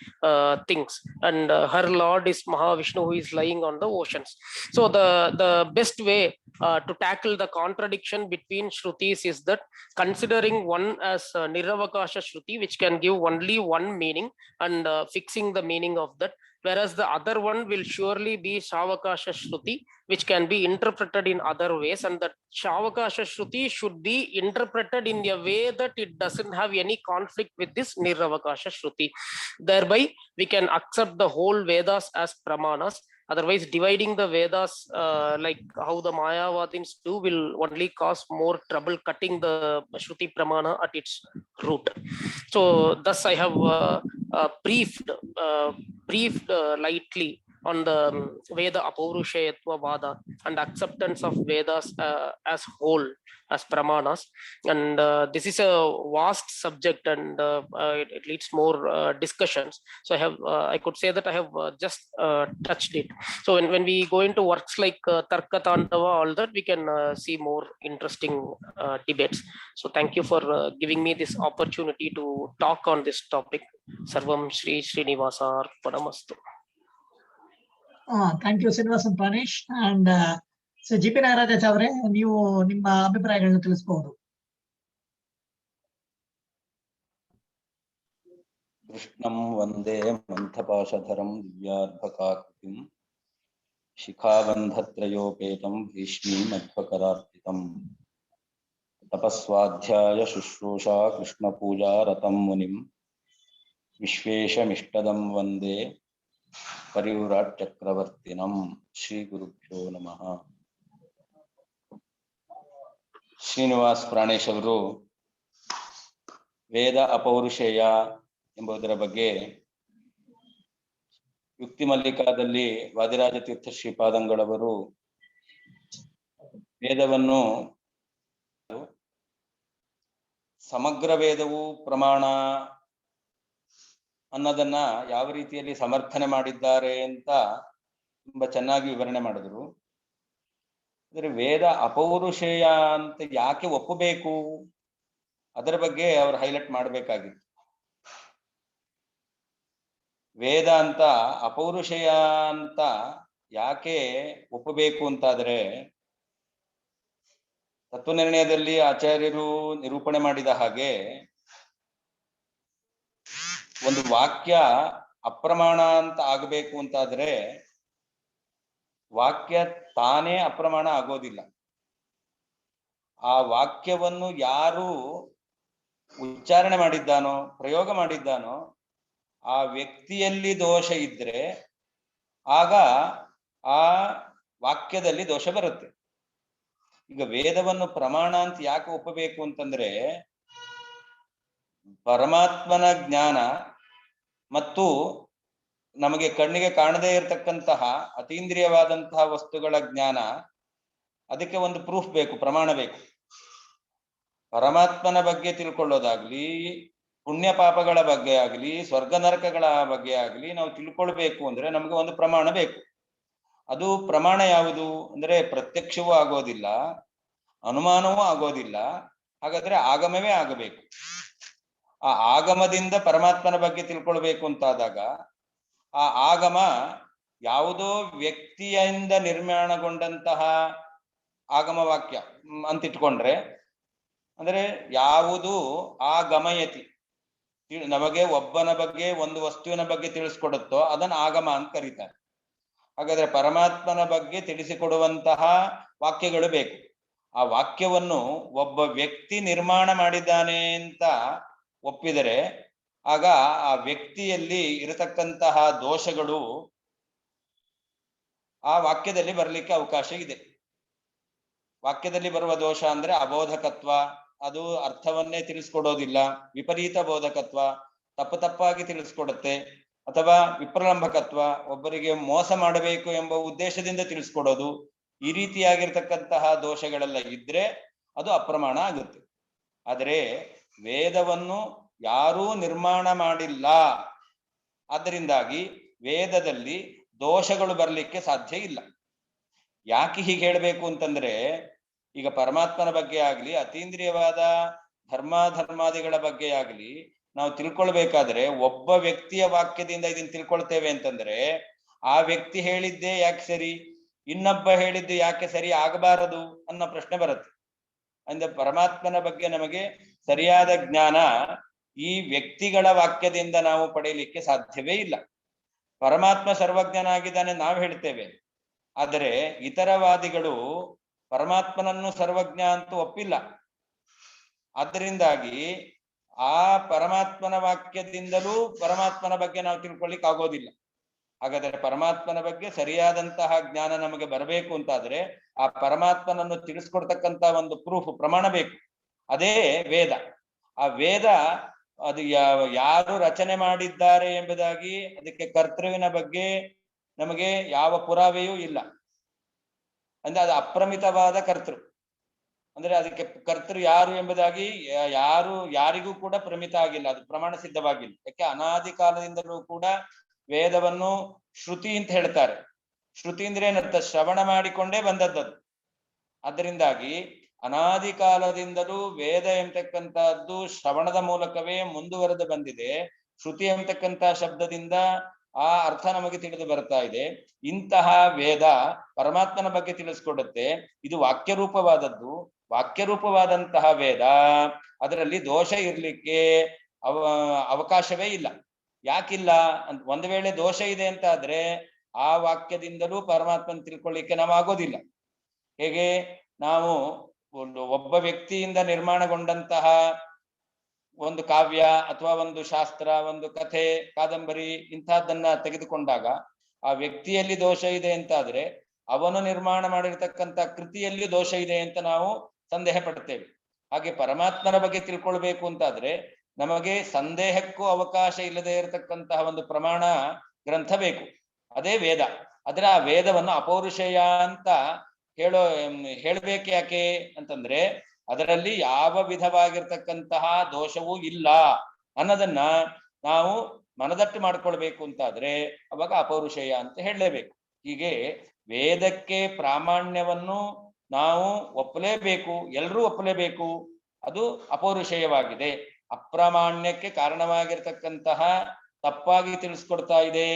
thinks. And her lord is Mahavishnu, who is lying on the oceans. So the best way to tackle the contradiction between Shrutis is that considering one as Niravakasha Shruti, which can give only one meaning, and fixing the meaning of that, whereas the other one will surely be Shavakasha Shruti, which can be interpreted in other ways. And that Shavakasha Shruti should be interpreted in a way that it doesn't have any conflict with this Niravakasha Shruti. Thereby we can accept the whole Vedas as Pramanas. Otherwise, dividing the Vedas like how the Mayavadins do will only cause more trouble, cutting the Shruti Pramana at its root. So thus I have briefed lightly on the Veda Apaurushayatva Vada and acceptance of Vedas as whole, as Pramanas. And this is a vast subject, and it leads more discussions. So I could say that I have just touched it. So when we go into works like Tarka Tandava, all that, we can see more interesting debates. So thank you for giving me this opportunity to talk on this topic. Sarvam Shri Srinivasa Arpanamastu. Thank you Srinivasan Pranesh. And G P. Nagaraj ಅವರೇ, ನೀವು ನಿಮ್ಮ ಅಭಿಪ್ರಾಯಗಳನ್ನು ತಿಳಿಸಬಹುದು. ಕೃಷ್ಣಂ ವಂದೇ ಮಂಥಪಾಶಧರಂ ದಿವ್ಯಾರ್ಭಕಾಕೃತಿಂ ಶಿಖಾಬಂಧತ್ರಯೋಪೇತಂ ಭೀಷ್ಮೀಮಧ್ವಕರಾರ್ಪಿತಂ ತಪಸ್ವಾಧ್ಯಾಯ ಶುಶ್ರೂಷಾ ಕೃಷ್ಣಪೂಜಾ ರತಂ ಮುನಿಂ ವಿಶ್ವೇಶಮಿಷ್ಟದಂ ವಂದೇ ಪರಿವ್ರಾಟ್ ಚಕ್ರವರ್ತಿನಂ. ಶ್ರೀ ಗುರುಭ್ಯೋ ನಮಃ. ಶ್ರೀನಿವಾಸ್ ಪ್ರಾಣೇಶ್ ಅವರು ವೇದ ಅಪೌರುಷೇಯ ಎಂಬುದರ ಬಗ್ಗೆ ಯುಕ್ತಿ ಮಲ್ಲಿಕಾದಲ್ಲಿ ವಾದಿರಾಜ ತೀರ್ಥ ಶ್ರೀಪಾದಂಗಳವರು ವೇದವನ್ನು ಸಮಗ್ರ ವೇದವು ಪ್ರಮಾಣ ಅನ್ನೋದನ್ನ ಯಾವ ರೀತಿಯಲ್ಲಿ ಸಮರ್ಥನೆ ಮಾಡಿದ್ದಾರೆ ಅಂತ ತುಂಬಾ ಚೆನ್ನಾಗಿ ವಿವರಣೆ ಮಾಡಿದ್ರು. ಅಂದ್ರೆ ವೇದ ಅಪೌರುಷೇಯ ಅಂತ ಯಾಕೆ ಒಪ್ಪಬೇಕು ಅದರ ಬಗ್ಗೆ ಅವರು ಹೈಲೈಟ್ ಮಾಡಬೇಕಾಗಿತ್ತು. ವೇದ ಅಂತ ಅಪೌರುಷೇಯ ಅಂತ ಯಾಕೆ ಒಪ್ಪಬೇಕು ಅಂತಾದ್ರೆ, ತತ್ವನಿರ್ಣಯದಲ್ಲಿ ಆಚಾರ್ಯರು ನಿರೂಪಣೆ ಮಾಡಿದ ಹಾಗೆ ಒಂದು ವಾಕ್ಯ ಅಪ್ರಮಾಣ ಅಂತ ಆಗಬೇಕು ಅಂತಾದ್ರೆ ವಾಕ್ಯ ತಾನೇ ಅಪ್ರಮಾಣ ಆಗೋದಿಲ್ಲ. ಆ ವಾಕ್ಯವನ್ನು ಯಾರು ಉಚ್ಚಾರಣೆ ಮಾಡಿದ್ದಾನೋ, ಪ್ರಯೋಗ ಮಾಡಿದ್ದಾನೋ ಆ ವ್ಯಕ್ತಿಯಲ್ಲಿ ದೋಷ ಇದ್ರೆ ಆಗ ಆ ವಾಕ್ಯದಲ್ಲಿ ದೋಷ ಬರುತ್ತೆ. ಈಗ ವೇದವನ್ನು ಪ್ರಮಾಣ ಅಂತ ಯಾಕೆ ಒಪ್ಪಬೇಕು ಅಂತಂದ್ರೆ, ಪರಮಾತ್ಮನ ಜ್ಞಾನ ಮತ್ತು ನಮಗೆ ಕಣ್ಣಿಗೆ ಕಾಣದೇ ಇರತಕ್ಕಂತಹ ಅತೀಂದ್ರಿಯವಾದಂತಹ ವಸ್ತುಗಳ ಜ್ಞಾನ, ಅದಕ್ಕೆ ಒಂದು ಪ್ರೂಫ್ ಬೇಕು, ಪ್ರಮಾಣ ಬೇಕು. ಪರಮಾತ್ಮನ ಬಗ್ಗೆ ತಿಳ್ಕೊಳ್ಳೋದಾಗ್ಲಿ, ಪುಣ್ಯ ಪಾಪಗಳ ಬಗ್ಗೆ ಆಗಲಿ, ಸ್ವರ್ಗ ನರಕಗಳ ಬಗ್ಗೆ ಆಗಲಿ ನಾವು ತಿಳ್ಕೊಳ್ಬೇಕು ಅಂದ್ರೆ ನಮಗೆ ಒಂದು ಪ್ರಮಾಣ ಬೇಕು. ಅದು ಪ್ರಮಾಣ ಯಾವುದು ಅಂದ್ರೆ ಪ್ರತ್ಯಕ್ಷವೂ ಆಗೋದಿಲ್ಲ, ಅನುಮಾನವೂ ಆಗೋದಿಲ್ಲ. ಹಾಗಾದ್ರೆ ಆಗಮವೇ ಆಗಬೇಕು. ಆ ಆಗಮದಿಂದ ಪರಮಾತ್ಮನ ಬಗ್ಗೆ ತಿಳ್ಕೊಳ್ಬೇಕು ಅಂತಾದಾಗ ಆ ಆಗಮ ಯಾವುದೋ ವ್ಯಕ್ತಿಯಿಂದ ನಿರ್ಮಾಣಗೊಂಡಂತಹ ಆಗಮ ವಾಕ್ಯ ಅಂತಿಟ್ಕೊಂಡ್ರೆ, ಅಂದ್ರೆ ಯಾವುದು ಆ ಗಮಯತಿ ನಮಗೆ ಒಬ್ಬನ ಬಗ್ಗೆ ಒಂದು ವಸ್ತುವಿನ ಬಗ್ಗೆ ತಿಳಿಸ್ಕೊಡುತ್ತೋ ಅದನ್ನ ಆಗಮ ಅಂತ ಕರೀತಾರೆ. ಹಾಗಾದ್ರೆ ಪರಮಾತ್ಮನ ಬಗ್ಗೆ ತಿಳಿಸಿಕೊಡುವಂತಹ ವಾಕ್ಯಗಳು ಬೇಕು. ಆ ವಾಕ್ಯವನ್ನು ಒಬ್ಬ ವ್ಯಕ್ತಿ ನಿರ್ಮಾಣ ಮಾಡಿದ್ದಾನೆ ಅಂತ ಒಪ್ಪಿದರೆ ಆಗ ಆ ವ್ಯಕ್ತಿಯಲ್ಲಿ ಇರತಕ್ಕಂತಹ ದೋಷಗಳು ಆ ವಾಕ್ಯದಲ್ಲಿ ಬರಲಿಕ್ಕೆ ಅವಕಾಶ ಇದೆ. ವಾಕ್ಯದಲ್ಲಿ ಬರುವ ದೋಷ ಅಂದ್ರೆ ಅಬೋಧಕತ್ವ, ಅದು ಅರ್ಥವನ್ನೇ ತಿಳಿಸ್ಕೊಡೋದಿಲ್ಲ. ವಿಪರೀತ ಬೋಧಕತ್ವ, ತಪ್ಪಾಗಿ ತಿಳಿಸ್ಕೊಡುತ್ತೆ. ಅಥವಾ ವಿಪ್ರಲಂಬಕತ್ವ, ಒಬ್ಬರಿಗೆ ಮೋಸ ಮಾಡಬೇಕು ಎಂಬ ಉದ್ದೇಶದಿಂದ ತಿಳಿಸ್ಕೊಡೋದು. ಈ ರೀತಿಯಾಗಿರ್ತಕ್ಕಂತಹ ದೋಷಗಳೆಲ್ಲ ಇದ್ರೆ ಅದು ಅಪ್ರಮಾಣ ಆಗುತ್ತೆ. ಆದರೆ ವೇದವನ್ನು ಯಾರೂ ನಿರ್ಮಾಣ ಮಾಡಿಲ್ಲ, ಆದ್ದರಿಂದಾಗಿ ವೇದದಲ್ಲಿ ದೋಷಗಳು ಬರಲಿಕ್ಕೆ ಸಾಧ್ಯ ಇಲ್ಲ. ಯಾಕೆ ಹೀಗೆ ಹೇಳಬೇಕು ಅಂತಂದ್ರೆ, ಈಗ ಪರಮಾತ್ಮನ ಬಗ್ಗೆ ಆಗ್ಲಿ, ಅತೀಂದ್ರಿಯವಾದ ಧರ್ಮಾದಿಗಳ ಬಗ್ಗೆ ಆಗ್ಲಿ ನಾವು ತಿಳ್ಕೊಳ್ಬೇಕಾದ್ರೆ ಒಬ್ಬ ವ್ಯಕ್ತಿಯ ವಾಕ್ಯದಿಂದ ಇದನ್ನ ತಿಳ್ಕೊಳ್ತೇವೆ ಅಂತಂದ್ರೆ ಆ ವ್ಯಕ್ತಿ ಹೇಳಿದ್ದೇ ಯಾಕೆ ಸರಿ, ಇನ್ನೊಬ್ಬ ಹೇಳಿದ್ದು ಯಾಕೆ ಸರಿ ಆಗಬಾರದು ಅನ್ನೋ ಪ್ರಶ್ನೆ ಬರುತ್ತೆ. ಅಂದ್ರೆ ಪರಮಾತ್ಮನ ಬಗ್ಗೆ ನಮಗೆ ಸರಿಯಾದ ಜ್ಞಾನ ಈ ವ್ಯಕ್ತಿಗಳ ವಾಕ್ಯದಿಂದ ನಾವು ಪಡೆಯಲಿಕ್ಕೆ ಸಾಧ್ಯವೇ ಇಲ್ಲ. ಪರಮಾತ್ಮ ಸರ್ವಜ್ಞನಾಗಿದ್ದಾನೆ ನಾವು ಹೇಳ್ತೇವೆ, ಆದರೆ ಇತರವಾದಿಗಳು ಪರಮಾತ್ಮನನ್ನು ಸರ್ವಜ್ಞ ಅಂತ ಒಪ್ಪಿಲ್ಲ. ಆದ್ದರಿಂದಾಗಿ ಆ ಪರಮಾತ್ಮನ ವಾಕ್ಯದಿಂದಲೂ ಪರಮಾತ್ಮನ ಬಗ್ಗೆ ನಾವು ತಿಳ್ಕೊಳ್ಳಿಕ್ ಆಗೋದಿಲ್ಲ. ಹಾಗಾದರೆ ಪರಮಾತ್ಮನ ಬಗ್ಗೆ ಸರಿಯಾದಂತಹ ಜ್ಞಾನ ನಮಗೆ ಬರಬೇಕು ಅಂತಾದ್ರೆ ಆ ಪರಮಾತ್ಮನನ್ನು ತಿಳಿಸ್ಕೊಡ್ತಕ್ಕಂತ ಒಂದು ಪ್ರೂಫ್, ಪ್ರಮಾಣ ಬೇಕು. ಅದೇ ವೇದ. ಆ ವೇದ ಅದು ಯಾರು ರಚನೆ ಮಾಡಿದ್ದಾರೆ ಎಂಬುದಾಗಿ ಅದಕ್ಕೆ ಕರ್ತೃವಿನ ಬಗ್ಗೆ ನಮಗೆ ಯಾವ ಪುರಾವೆಯೂ ಇಲ್ಲ. ಅಂದ್ರೆ ಅದು ಅಪ್ರಮಿತವಾದ ಕರ್ತೃ. ಅಂದ್ರೆ ಅದಕ್ಕೆ ಕರ್ತೃ ಯಾರು ಎಂಬುದಾಗಿ ಯಾರಿಗೂ ಕೂಡ ಪ್ರಮಿತ ಆಗಿಲ್ಲ, ಅದು ಪ್ರಮಾಣ ಸಿದ್ಧವಾಗಿಲ್ಲ. ಯಾಕೆ ಅನಾದಿ ಕಾಲದಿಂದಲೂ ಕೂಡ ವೇದವನ್ನು ಶ್ರುತಿ ಅಂತ ಹೇಳ್ತಾರೆ. ಶ್ರುತಿ ಅಂದ್ರೆ ಏನರ್ಥ? ಶ್ರವಣ ಮಾಡಿಕೊಂಡೇ ಬಂದದ್ದು. ಅದರಿಂದಾಗಿ ಅನಾದಿ ಕಾಲದಿಂದಲೂ ವೇದ ಎಂಬತಕ್ಕಂತಹದ್ದು ಶ್ರವಣದ ಮೂಲಕವೇ ಮುಂದುವರೆದು ಬಂದಿದೆ. ಶ್ರುತಿ ಎಂಬತಕ್ಕಂತ ಶಬ್ದದಿಂದ ಆ ಅರ್ಥ ನಮಗೆ ತಿಳಿದು ಬರ್ತಾ ಇದೆ. ಇಂತಹ ವೇದ ಪರಮಾತ್ಮನ ಬಗ್ಗೆ ತಿಳಿಸ್ಕೊಡುತ್ತೆ. ಇದು ವಾಕ್ಯರೂಪವಾದದ್ದು. ವಾಕ್ಯರೂಪವಾದಂತಹ ವೇದ, ಅದರಲ್ಲಿ ದೋಷ ಇರ್ಲಿಕ್ಕೆ ಅವಕಾಶವೇ ಇಲ್ಲ. ಯಾಕಿಲ್ಲ ಅಂತ, ಒಂದು ವೇಳೆ ದೋಷ ಇದೆ ಅಂತ ಆದ್ರೆ ಆ ವಾಕ್ಯದಿಂದಲೂ ಪರಮಾತ್ಮನ ತಿಳ್ಕೊಳ್ಳಿಕ್ಕೆ ನಾವು ಆಗೋದಿಲ್ಲ. ಹೇಗೆ ನಾವು ಒಬ್ಬ ವ್ಯಕ್ತಿಯಿಂದ ನಿರ್ಮಾಣಗೊಂಡಂತಹ ಒಂದು ಕಾವ್ಯ ಅಥವಾ ಒಂದು ಶಾಸ್ತ್ರ, ಒಂದು ಕಥೆ, ಕಾದಂಬರಿ ಇಂತಹದ್ದನ್ನ ತೆಗೆದುಕೊಂಡಾಗ ಆ ವ್ಯಕ್ತಿಯಲ್ಲಿ ದೋಷ ಇದೆ ಅಂತಾದ್ರೆ ಅವನು ನಿರ್ಮಾಣ ಮಾಡಿರ್ತಕ್ಕಂಥ ಕೃತಿಯಲ್ಲಿ ದೋಷ ಇದೆ ಅಂತ ನಾವು ಸಂದೇಹ ಪಡ್ತೇವೆ. ಹಾಗೆ ಪರಮಾತ್ಮನ ಬಗ್ಗೆ ತಿಳ್ಕೊಳ್ಬೇಕು ಅಂತಾದ್ರೆ ನಮಗೆ ಸಂದೇಹಕ್ಕೂ ಅವಕಾಶ ಇಲ್ಲದೆ ಇರತಕ್ಕಂತಹ ಒಂದು ಪ್ರಮಾಣ ಗ್ರಂಥ ಬೇಕು, ಅದೇ ವೇದ. ಆದ್ರೆ ಆ ವೇದವನ್ನು ಅಪೌರುಷೇಯ ಅಂತ ಹೇಳ್ಬೇಕು. ಯಾಕೆ ಅಂತಂದ್ರೆ ಅದರಲ್ಲಿ ಯಾವ ವಿಧವಾಗಿರ್ತಕ್ಕಂತಹ ದೋಷವೂ ಇಲ್ಲ ಅನ್ನೋದನ್ನ ನಾವು ಮನದಟ್ಟು ಮಾಡ್ಕೊಳ್ಬೇಕು ಅಂತಾದ್ರೆ ಅವಾಗ ಅಪೌರುಷೇಯ ಅಂತ ಹೇಳಲೇಬೇಕು. ಹೀಗೆ ವೇದಕ್ಕೆ ಪ್ರಾಮಾಣ್ಯವನ್ನು ನಾವು ಒಪ್ಪಲೇಬೇಕು, ಎಲ್ಲರೂ ಒಪ್ಪಲೇಬೇಕು. ಅದು ಅಪೌರುಷೇಯವಾಗಿದೆ. ಅಪ್ರಾಮಾಣ್ಯಕ್ಕೆ ಕಾರಣವಾಗಿರ್ತಕ್ಕಂತಹ ತಪ್ಪಾಗಿ ತಿಳಿಸ್ಕೊಡ್ತಾ ಇದೆ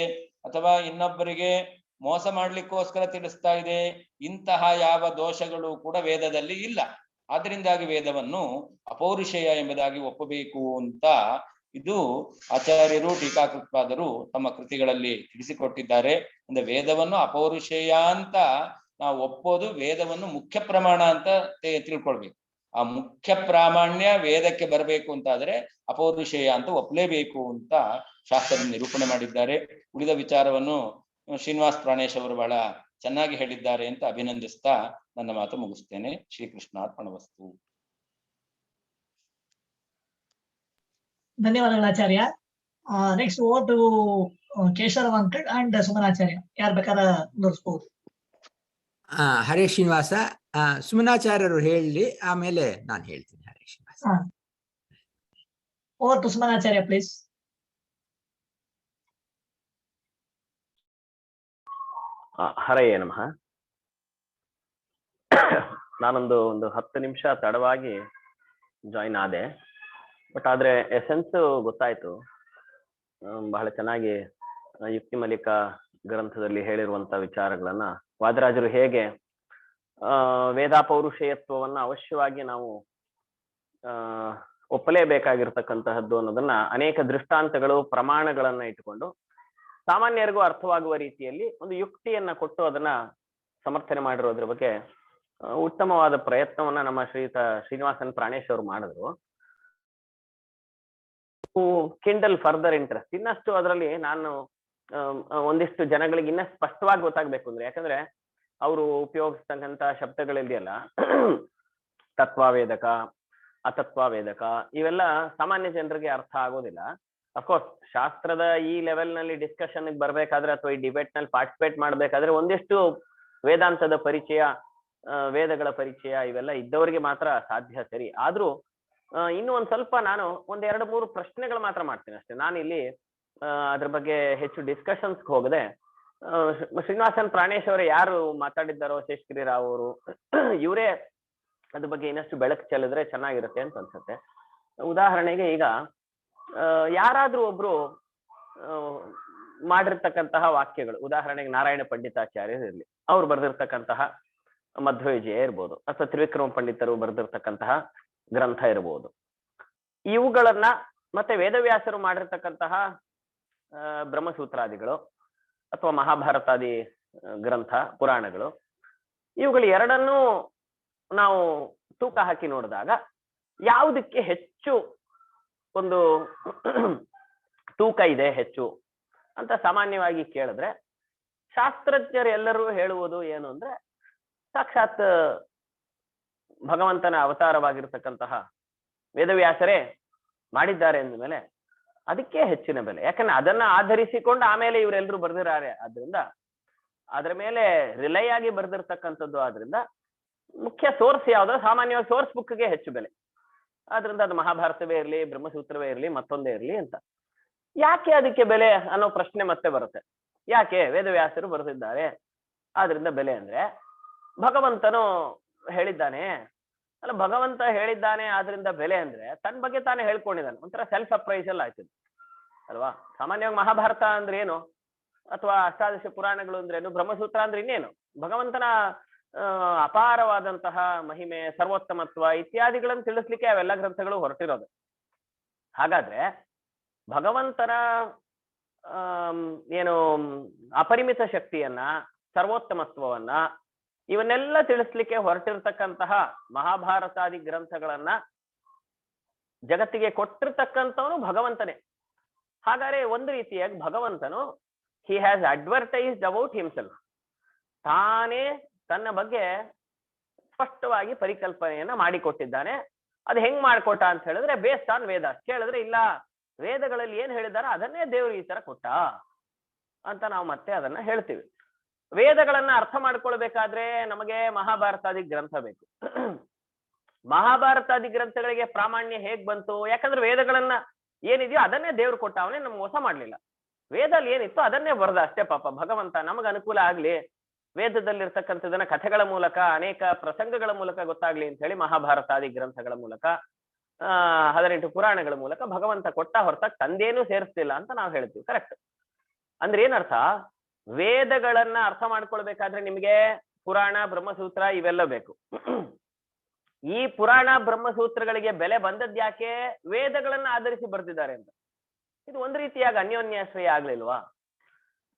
ಅಥವಾ ಇನ್ನೊಬ್ಬರಿಗೆ ಮೋಸ ಮಾಡ್ಲಿಕ್ಕೋಸ್ಕರ ತಿಳಿಸ್ತಾ ಇದೆ, ಇಂತಹ ಯಾವ ದೋಷಗಳು ಕೂಡ ವೇದದಲ್ಲಿ ಇಲ್ಲ. ಆದ್ರಿಂದಾಗಿ ವೇದವನ್ನು ಅಪೌರುಷೇಯ ಎಂಬುದಾಗಿ ಒಪ್ಪಬೇಕು ಅಂತ ಇದು ಆಚಾರ್ಯರು ಟೀಕಾಕೃತ್ಪಾದರು ತಮ್ಮ ಕೃತಿಗಳಲ್ಲಿ ತಿಳಿಸಿಕೊಟ್ಟಿದ್ದಾರೆ. ಅಂದ್ರೆ ವೇದವನ್ನು ಅಪೌರುಷೇಯ ಅಂತ ನಾವು ಒಪ್ಪೋದು ವೇದವನ್ನು ಮುಖ್ಯ ಪ್ರಮಾಣ ಅಂತ ತಿಳ್ಕೊಳ್ಬೇಕು. ಆ ಮುಖ್ಯ ಪ್ರಾಮಾಣ್ಯ ವೇದಕ್ಕೆ ಬರಬೇಕು ಅಂತಾದ್ರೆ ಅಪೌರುಷೇಯ ಅಂತ ಒಪ್ಪಲೇಬೇಕು ಅಂತ ಶಾಸ್ತ್ರದ ನಿರೂಪಣೆ ಮಾಡಿದ್ದಾರೆ. ಉಳಿದ ವಿಚಾರವನ್ನು ಶ್ರೀನಿವಾಸ್ ಪ್ರಾಣೇಶ್ ಅವರು ಬಹಳ ಚೆನ್ನಾಗಿ ಹೇಳಿದ್ದಾರೆ ಅಂತ ಅಭಿನಂದಿಸ್ತಾ ನನ್ನ ಮಾತು ಮುಗಿಸ್ತೇನೆ. ಶ್ರೀಕೃಷ್ಣಾರ್ಪಣವಸ್ತು. ಧನ್ಯವಾದಗಳು Acharya. Next over to Keshava uncle and Sumanacharya. ಯಾರು ಬೇಕಾದ್ರೆ ನೋಡಿಸ್ಬಹುದು. ಹರೇ ಶ್ರೀನಿವಾಸ, ಸುಮನಾಚಾರ್ಯರು ಹೇಳಿ, ಆಮೇಲೆ ನಾನು ಹೇಳ್ತೀನಿ. Hare Srinivasa. Over to Sumanacharya please. ಹರಯೇ ನಮಃ. ನಾನೊಂದು 10 ನಿಮಿಷ ತಡವಾಗಿ ಜಾಯಿನ್ ಆದೆ, ಬಟ್ ಆದ್ರೆ ಎಸೆನ್ಸ್ ಗೊತ್ತಾಯ್ತು. ಬಹಳ ಚೆನ್ನಾಗಿ ಯುಕ್ತಿ ಮಲಿಕ ಗ್ರಂಥದಲ್ಲಿ ಹೇಳಿರುವಂತ ವಿಚಾರಗಳನ್ನ ವಾದರಾಜರು ಹೇಗೆ ವೇದಾಪೌರುಷೇಯತ್ವವನ್ನ ಅವಶ್ಯವಾಗಿ ನಾವು ಒಪ್ಪಲೇಬೇಕಾಗಿರ್ತಕ್ಕಂತಹದ್ದು ಅನ್ನೋದನ್ನ ಅನೇಕ ದೃಷ್ಟಾಂತಗಳು ಪ್ರಮಾಣಗಳನ್ನ ಇಟ್ಟುಕೊಂಡು ಸಾಮಾನ್ಯರಿಗೂ ಅರ್ಥವಾಗುವ ರೀತಿಯಲ್ಲಿ ಒಂದು ಯುಕ್ತಿಯನ್ನ ಕೊಟ್ಟು ಅದನ್ನ ಸಮರ್ಥನೆ ಮಾಡಿರೋದ್ರ ಬಗ್ಗೆ ಉತ್ತಮವಾದ ಪ್ರಯತ್ನವನ್ನ ನಮ್ಮ ಶ್ರೀನಿವಾಸನ್ ಪ್ರಾಣೇಶ್ ಅವರು ಮಾಡಿದ್ರು. ಕಿಂಡಲ್ ಫರ್ದರ್ ಇಂಟ್ರೆಸ್ಟ್, ಇನ್ನಷ್ಟು ಅದರಲ್ಲಿ ನಾನು ಒಂದಿಷ್ಟು ಜನಗಳಿಗೆ ಇನ್ನಷ್ಟು ಸ್ಪಷ್ಟವಾಗಿ ಗೊತ್ತಾಗ್ಬೇಕು ಅಂದ್ರೆ, ಯಾಕಂದ್ರೆ ಅವರು ಉಪಯೋಗಿಸ್ತಕ್ಕಂಥ ಶಬ್ದಗಳಿದೆಯಲ್ಲ, ತತ್ವವೇದಕ, ಅತತ್ವವೇದಕ, ಇವೆಲ್ಲ ಸಾಮಾನ್ಯ ಜನರಿಗೆ ಅರ್ಥ ಆಗೋದಿಲ್ಲ. ಅಫ್ಕೋರ್ಸ್ ಶಾಸ್ತ್ರದ ಈ ಲೆವೆಲ್ ನಲ್ಲಿ ಡಿಸ್ಕಷನ್ ಬರ್ಬೇಕಾದ್ರೆ ಅಥವಾ ಈ ಡಿಬೇಟ್ ನಲ್ಲಿ ಪಾರ್ಟಿಸಿಪೇಟ್ ಮಾಡ್ಬೇಕಾದ್ರೆ ಒಂದಿಷ್ಟು ವೇದಾಂತದ ಪರಿಚಯ, ವೇದಗಳ ಪರಿಚಯ ಇವೆಲ್ಲ ಇದ್ದವರಿಗೆ ಮಾತ್ರ ಸಾಧ್ಯ. ಸರಿ, ಆದ್ರೂ ಇನ್ನು ಒಂದ್ ಸ್ವಲ್ಪ ನಾನು 1-2-3 ಪ್ರಶ್ನೆಗಳು ಮಾತ್ರ ಮಾಡ್ತೀನಿ ಅಷ್ಟೇ. ನಾನು ಇಲ್ಲಿ ಅದ್ರ ಬಗ್ಗೆ ಹೆಚ್ಚು ಡಿಸ್ಕಷನ್ಸ್ ಹೋಗದೆ, ಶ್ರೀನಿವಾಸನ್ ಪ್ರಾಣೇಶ್ ಅವರು ಯಾರು ಮಾತಾಡಿದ್ದಾರೋ, ಶೇಷಗಿರಿ ರಾವ್ ಅವರು, ಇವರೇ ಅದ್ರ ಬಗ್ಗೆ ಇನ್ನಷ್ಟು ಬೆಳಕು ಚೆಲ್ಲಿದ್ರೆ ಚೆನ್ನಾಗಿರುತ್ತೆ ಅಂತ ಅನ್ಸುತ್ತೆ. ಉದಾಹರಣೆಗೆ ಈಗ ಯಾರಾದ್ರೂ ಒಬ್ರು ಮಾಡಿರ್ತಕ್ಕಂತಹ ವಾಕ್ಯಗಳು, ಉದಾಹರಣೆಗೆ ನಾರಾಯಣ ಪಂಡಿತಾಚಾರ್ಯರು ಇರ್ಲಿ, ಅವ್ರು ಬರೆದಿರ್ತಕ್ಕಂತಹ ಮಧ್ವವಿಜಯ ಇರ್ಬೋದು, ಅಥವಾ ತ್ರಿವಿಕ್ರಮ ಪಂಡಿತರು ಬರೆದಿರ್ತಕ್ಕಂತಹ ಗ್ರಂಥ ಇರ್ಬೋದು, ಇವುಗಳನ್ನ ಮತ್ತೆ ವೇದವ್ಯಾಸರು ಮಾಡಿರ್ತಕ್ಕಂತಹ ಬ್ರಹ್ಮಸೂತ್ರಾದಿಗಳು ಅಥವಾ ಮಹಾಭಾರತಾದಿ ಗ್ರಂಥ ಪುರಾಣಗಳು, ಇವುಗಳು ಎರಡನ್ನೂ ನಾವು ತೂಕ ಹಾಕಿ ನೋಡಿದಾಗ ಯಾವುದಕ್ಕೆ ಹೆಚ್ಚು ಒಂದು ತೂಕ ಇದೆ ಹೆಚ್ಚು ಅಂತ ಸಾಮಾನ್ಯವಾಗಿ ಕೇಳಿದ್ರೆ, ಶಾಸ್ತ್ರಜ್ಞರು ಎಲ್ಲರೂ ಹೇಳುವುದು ಏನು ಅಂದ್ರೆ, ಸಾಕ್ಷಾತ್ ಭಗವಂತನ ಅವತಾರವಾಗಿರ್ತಕ್ಕಂತಹ ವೇದವ್ಯಾಸರೇ ಮಾಡಿದ್ದಾರೆ ಅಂದ ಮೇಲೆ ಅದಕ್ಕೆ ಹೆಚ್ಚಿನ ಬೆಲೆ. ಯಾಕಂದ್ರೆ ಅದನ್ನ ಆಧರಿಸಿಕೊಂಡು ಆಮೇಲೆ ಇವರೆಲ್ಲರೂ ಬರೆದಿದ್ದಾರೆ, ಆದ್ರಿಂದ ಅದ್ರ ಮೇಲೆ ರಿಲೈ ಆಗಿ ಬರೆದಿರ್ತಕ್ಕಂಥದ್ದು. ಆದ್ರಿಂದ ಮುಖ್ಯ ಸೋರ್ಸ್ ಯಾವ್ದು, ಸಾಮಾನ್ಯವಾಗಿ ಸೋರ್ಸ್ ಬುಕ್ಗೆ ಹೆಚ್ಚು ಬೆಲೆ. ಆದ್ರಿಂದ ಅದು ಮಹಾಭಾರತವೇ ಇರಲಿ, ಬ್ರಹ್ಮಸೂತ್ರವೇ ಇರಲಿ, ಮತ್ತೊಂದೇ ಇರಲಿ ಅಂತ. ಯಾಕೆ ಅದಕ್ಕೆ ಬೆಲೆ ಅನ್ನೋ ಪ್ರಶ್ನೆ ಮತ್ತೆ ಬರುತ್ತೆ. ಯಾಕೆ ವೇದವ್ಯಾಸರು ಬರೆದಿದ್ದಾರೆ ಆದ್ರಿಂದ ಬೆಲೆ ಅಂದ್ರೆ, ಭಗವಂತನು ಹೇಳಿದ್ದಾನೆ ಅಲ್ಲ, ಭಗವಂತ ಹೇಳಿದ್ದಾನೆ ಆದ್ರಿಂದ ಬೆಲೆ ಅಂದ್ರೆ ತನ್ನ ಬಗ್ಗೆ ತಾನೇ ಹೇಳ್ಕೊಂಡಿದ್ದಾನೆ. ಒಂಥರ ಸೆಲ್ಫ್ ಅಪ್ರೈಸಲ್ ಆಯ್ತದೆ ಅಲ್ವಾ. ಸಾಮಾನ್ಯವಾಗಿ ಮಹಾಭಾರತ ಅಂದ್ರೆ ಏನು, ಅಥವಾ ಅಷ್ಟಾದಶ ಪುರಾಣಗಳು ಅಂದ್ರೇನು, ಬ್ರಹ್ಮಸೂತ್ರ ಅಂದ್ರೆ ಇನ್ನೇನು, ಭಗವಂತನ ಅಪಾರವಾದಂತಹ ಮಹಿಮೆ, ಸರ್ವೋತ್ತಮತ್ವ ಇತ್ಯಾದಿಗಳನ್ನು ತಿಳಿಸ್ಲಿಕ್ಕೆ ಅವೆಲ್ಲ ಗ್ರಂಥಗಳು ಹೊರಟಿರೋದು. ಹಾಗಾದ್ರೆ ಭಗವಂತನ ಏನು ಅಪರಿಮಿತ ಶಕ್ತಿಯನ್ನ, ಸರ್ವೋತ್ತಮತ್ವವನ್ನ, ಇವನ್ನೆಲ್ಲ ತಿಳಿಸ್ಲಿಕ್ಕೆ ಹೊರಟಿರ್ತಕ್ಕಂತಹ ಮಹಾಭಾರತಾದಿ ಗ್ರಂಥಗಳನ್ನ ಜಗತ್ತಿಗೆ ಕೊಟ್ಟಿರ್ತಕ್ಕಂಥವನು ಭಗವಂತನೇ. ಹಾಗಾದ್ರೆ ಒಂದು ರೀತಿಯಾಗಿ ಭಗವಂತನು ಹಿ ಹ್ಯಾಸ್ ಅಡ್ವರ್ಟೈಸ್ಡ್ ಅಬೌಟ್ ಹಿಮ್ಸೆಲ್ಫ್, ತಾನೇ ತನ್ನ ಬಗ್ಗೆ ಸ್ಪಷ್ಟವಾಗಿ ಪರಿಕಲ್ಪನೆಯನ್ನ ಮಾಡಿಕೊಟ್ಟಿದ್ದಾನೆ. ಅದು ಹೆಂಗ್ ಮಾಡ್ಕೊಟ್ಟ ಅಂತ ಹೇಳಿದ್ರೆ, ಬೇಸ್ಡ್ ಆನ್ ವೇದ. ಕೇಳಿದ್ರೆ ಇಲ್ಲ, ವೇದಗಳಲ್ಲಿ ಏನ್ ಹೇಳಿದಾರ ಅದನ್ನೇ ದೇವರು ಈ ತರ ಕೊಟ್ಟ ಅಂತ ನಾವು ಮತ್ತೆ ಅದನ್ನ ಹೇಳ್ತೀವಿ. ವೇದಗಳನ್ನ ಅರ್ಥ ಮಾಡ್ಕೊಳ್ಬೇಕಾದ್ರೆ ನಮಗೆ ಮಹಾಭಾರತಾದಿ ಗ್ರಂಥ ಬೇಕು. ಮಹಾಭಾರತಾದಿ ಗ್ರಂಥಗಳಿಗೆ ಪ್ರಾಮಾಣ್ಯ ಹೇಗ್ ಬಂತು? ಯಾಕಂದ್ರೆ ವೇದಗಳನ್ನ ಏನಿದೆಯೋ ಅದನ್ನೇ ದೇವ್ರು ಕೊಟ್ಟ, ಅವನೇ ನಮ್ಗೆ ಮೋಸ ಮಾಡ್ಲಿಲ್ಲ. ವೇದಲ್ಲಿ ಏನಿತ್ತು ಅದನ್ನೇ ಬರೆದ ಅಷ್ಟೇ ಪಾಪ ಭಗವಂತ, ನಮಗ ಅನುಕೂಲ ಆಗ್ಲಿ, ವೇದದಲ್ಲಿರ್ತಕ್ಕಂಥದನ್ನ ಕಥೆಗಳ ಮೂಲಕ, ಅನೇಕ ಪ್ರಸಂಗಗಳ ಮೂಲಕ ಗೊತ್ತಾಗ್ಲಿ ಅಂತ ಹೇಳಿ ಮಹಾಭಾರತಾದಿ ಗ್ರಂಥಗಳ ಮೂಲಕ 18 ಪುರಾಣಗಳ ಮೂಲಕ ಭಗವಂತ ಕೊಟ್ಟ ಹೊರತಾಗಿ ತಂದೇನೂ ಸೇರಿಸ್ತಿಲ್ಲ ಅಂತ ನಾವು ಹೇಳ್ತೀವಿ. ಕರೆಕ್ಟ್. ಅಂದ್ರೆ ಏನರ್ಥ, ವೇದಗಳನ್ನ ಅರ್ಥ ಮಾಡ್ಕೊಳ್ಬೇಕಾದ್ರೆ ನಿಮ್ಗೆ ಪುರಾಣ ಬ್ರಹ್ಮಸೂತ್ರ ಇವೆಲ್ಲ ಬೇಕು. ಈ ಪುರಾಣ ಬ್ರಹ್ಮಸೂತ್ರಗಳಿಗೆ ಬೆಲೆ ಬಂದದ್ಯಾಕೆ? ವೇದಗಳನ್ನ ಆಧರಿಸಿ ಬರ್ತಿದ್ದಾರೆ ಅಂತ. ಇದು ಒಂದು ರೀತಿಯಾಗಿ ಅನ್ಯೋನ್ಯಾಶ್ರಯ ಆಗ್ಲಿಲ್ವಾ?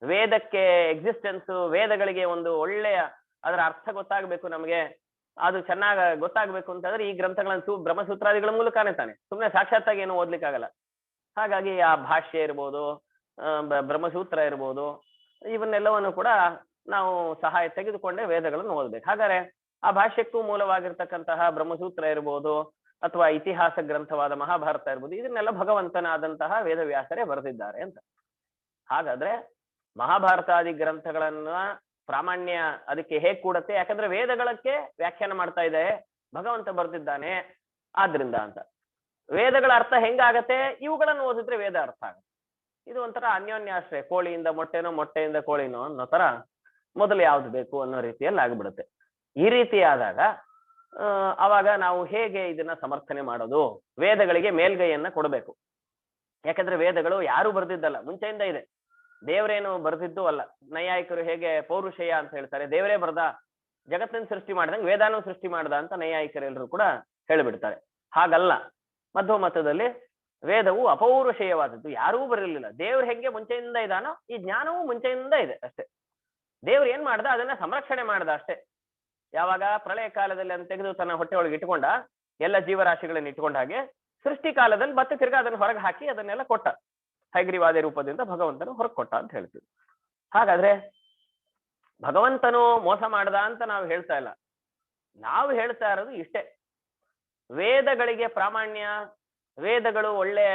ವೇದಕ್ಕೆ ಎಕ್ಸಿಸ್ಟೆನ್ಸ್, ವೇದಗಳಿಗೆ ಒಂದು ಒಳ್ಳೆಯ ಅದರ ಅರ್ಥ ಗೊತ್ತಾಗ್ಬೇಕು, ನಮಗೆ ಅದು ಚೆನ್ನಾಗ ಗೊತ್ತಾಗ್ಬೇಕು ಅಂತಂದ್ರೆ ಈ ಗ್ರಂಥಗಳನ್ನ ಬ್ರಹ್ಮಸೂತ್ರಾದಿಗಳ ಮೂಲಕನೇ ತಾನೆ, ಸುಮ್ಮನೆ ಸಾಕ್ಷಾತ್ತಾಗಿ ಏನು ಓದ್ಲಿಕ್ಕಾಗಲ್ಲ. ಹಾಗಾಗಿ ಆ ಭಾಷ್ಯ ಇರ್ಬೋದು, ಬ್ರಹ್ಮಸೂತ್ರ ಇರ್ಬೋದು, ಇವನ್ನೆಲ್ಲವನ್ನು ಕೂಡ ನಾವು ಸಹಾಯ ತೆಗೆದುಕೊಂಡೇ ವೇದಗಳನ್ನು ಓದ್ಬೇಕು. ಹಾಗಾದ್ರೆ ಆ ಭಾಷ್ಯಕ್ಕೂ ಮೂಲವಾಗಿರ್ತಕ್ಕಂತಹ ಬ್ರಹ್ಮಸೂತ್ರ ಇರ್ಬೋದು ಅಥವಾ ಇತಿಹಾಸ ಗ್ರಂಥವಾದ ಮಹಾಭಾರತ ಇರ್ಬೋದು, ಇದನ್ನೆಲ್ಲ ಭಗವಂತನಾದಂತಹ ವೇದವ್ಯಾಸರೇ ಬರೆದಿದ್ದಾರೆ ಅಂತ. ಹಾಗಾದ್ರೆ ಮಹಾಭಾರತಾದಿ ಗ್ರಂಥಗಳನ್ನ ಪ್ರಾಮಾಣ್ಯ ಅದಕ್ಕೆ ಹೇಗ್ ಕೂಡತ್ತೆ? ಯಾಕಂದ್ರೆ ವೇದಗಳಕ್ಕೆ ವ್ಯಾಖ್ಯಾನ ಮಾಡ್ತಾ ಇದೆ ಭಗವಂತ ಬರ್ದಿದ್ದಾನೆ ಆದ್ರಿಂದ ಅಂತ. ವೇದಗಳ ಅರ್ಥ ಹೆಂಗಾಗತ್ತೆ? ಇವುಗಳನ್ನು ಓದಿದ್ರೆ ವೇದ ಅರ್ಥ ಆಗತ್ತೆ. ಇದು ಒಂಥರ ಅನ್ಯೋನ್ಯಾಶ್ರಯ, ಕೋಳಿಯಿಂದ ಮೊಟ್ಟೆನೋ ಮೊಟ್ಟೆಯಿಂದ ಕೋಳಿನೋ ಅನ್ನೋ ತರ ಮೊದಲು ಯಾವ್ದು ಬೇಕು ಅನ್ನೋ ರೀತಿಯಲ್ಲಿ ಆಗ್ಬಿಡುತ್ತೆ. ಈ ರೀತಿ ಆದಾಗ ಅವಾಗ ನಾವು ಹೇಗೆ ಇದನ್ನ ಸಮರ್ಥನೆ ಮಾಡೋದು? ವೇದಗಳಿಗೆ ಮೇಲ್ಗೈಯನ್ನ ಕೊಡಬೇಕು. ಯಾಕಂದ್ರೆ ವೇದಗಳು ಯಾರು ಬರ್ದಿದ್ದಲ್ಲ, ಮುಂಚೆಯಿಂದ ಇದೆ, ದೇವರೇನು ಬರ್ದಿದ್ದು ಅಲ್ಲ. ನೈಯಾಯಿಕರು ಹೇಗೆ ಪೌರುಷೇಯ ಅಂತ ಹೇಳ್ತಾರೆ, ದೇವರೇ ಬರ್ದ, ಜಗತ್ತನ್ನು ಸೃಷ್ಟಿ ಮಾಡ್ದಂಗೆ ವೇದಾನು ಸೃಷ್ಟಿ ಮಾಡ್ದ ಅಂತ ನೈಯಾಯಿಕರೆಲ್ಲರೂ ಕೂಡ ಹೇಳಿಬಿಡ್ತಾರೆ. ಹಾಗಲ್ಲ, ಮಧ್ವ ಮತದಲ್ಲಿ ವೇದವು ಅಪೌರುಷೇಯವಾದದ್ದು, ಯಾರೂ ಬರಲಿಲ್ಲ. ದೇವ್ರು ಹೆಂಗೆ ಮುಂಚೆಯಿಂದ ಇದಾನೋ ಈ ಜ್ಞಾನವೂ ಮುಂಚೆಯಿಂದ ಇದೆ ಅಷ್ಟೇ. ದೇವ್ರು ಏನ್ ಮಾಡ್ದ, ಅದನ್ನ ಸಂರಕ್ಷಣೆ ಮಾಡ್ದ ಅಷ್ಟೇ. ಯಾವಾಗ ಪ್ರಳಯ ಕಾಲದಲ್ಲಿ ಅದನ್ನು ತೆಗೆದು ತನ್ನ ಹೊಟ್ಟೆ ಒಳಗೆ ಇಟ್ಕೊಂಡ, ಎಲ್ಲ ಜೀವರಾಶಿಗಳನ್ನ ಇಟ್ಕೊಂಡ ಹಾಗೆ ಸೃಷ್ಟಿ ಕಾಲದಲ್ಲಿ ಮತ್ತೆ ತಿರ್ಗಾ ಅದನ್ನ ಹೊರಗೆ ಹಾಕಿ ಅದನ್ನೆಲ್ಲ ಕೊಟ್ಟ, ಹೈಗ್ರೀವಾದಿ ರೂಪದಿಂದ ಭಗವಂತನು ಹೊರಗೆ ಕೊಟ್ಟ ಅಂತ ಹೇಳ್ತೀವಿ. ಹಾಗಾದ್ರೆ ಭಗವಂತನು ಮೋಸ ಮಾಡ್ದ ಅಂತ ನಾವು ಹೇಳ್ತಾ ಇಲ್ಲ, ನಾವು ಹೇಳ್ತಾ ಇರೋದು ಇಷ್ಟೇ. ವೇದಗಳಿಗೆ ಪ್ರಾಮಾಣ್ಯ, ವೇದಗಳು ಒಳ್ಳೆ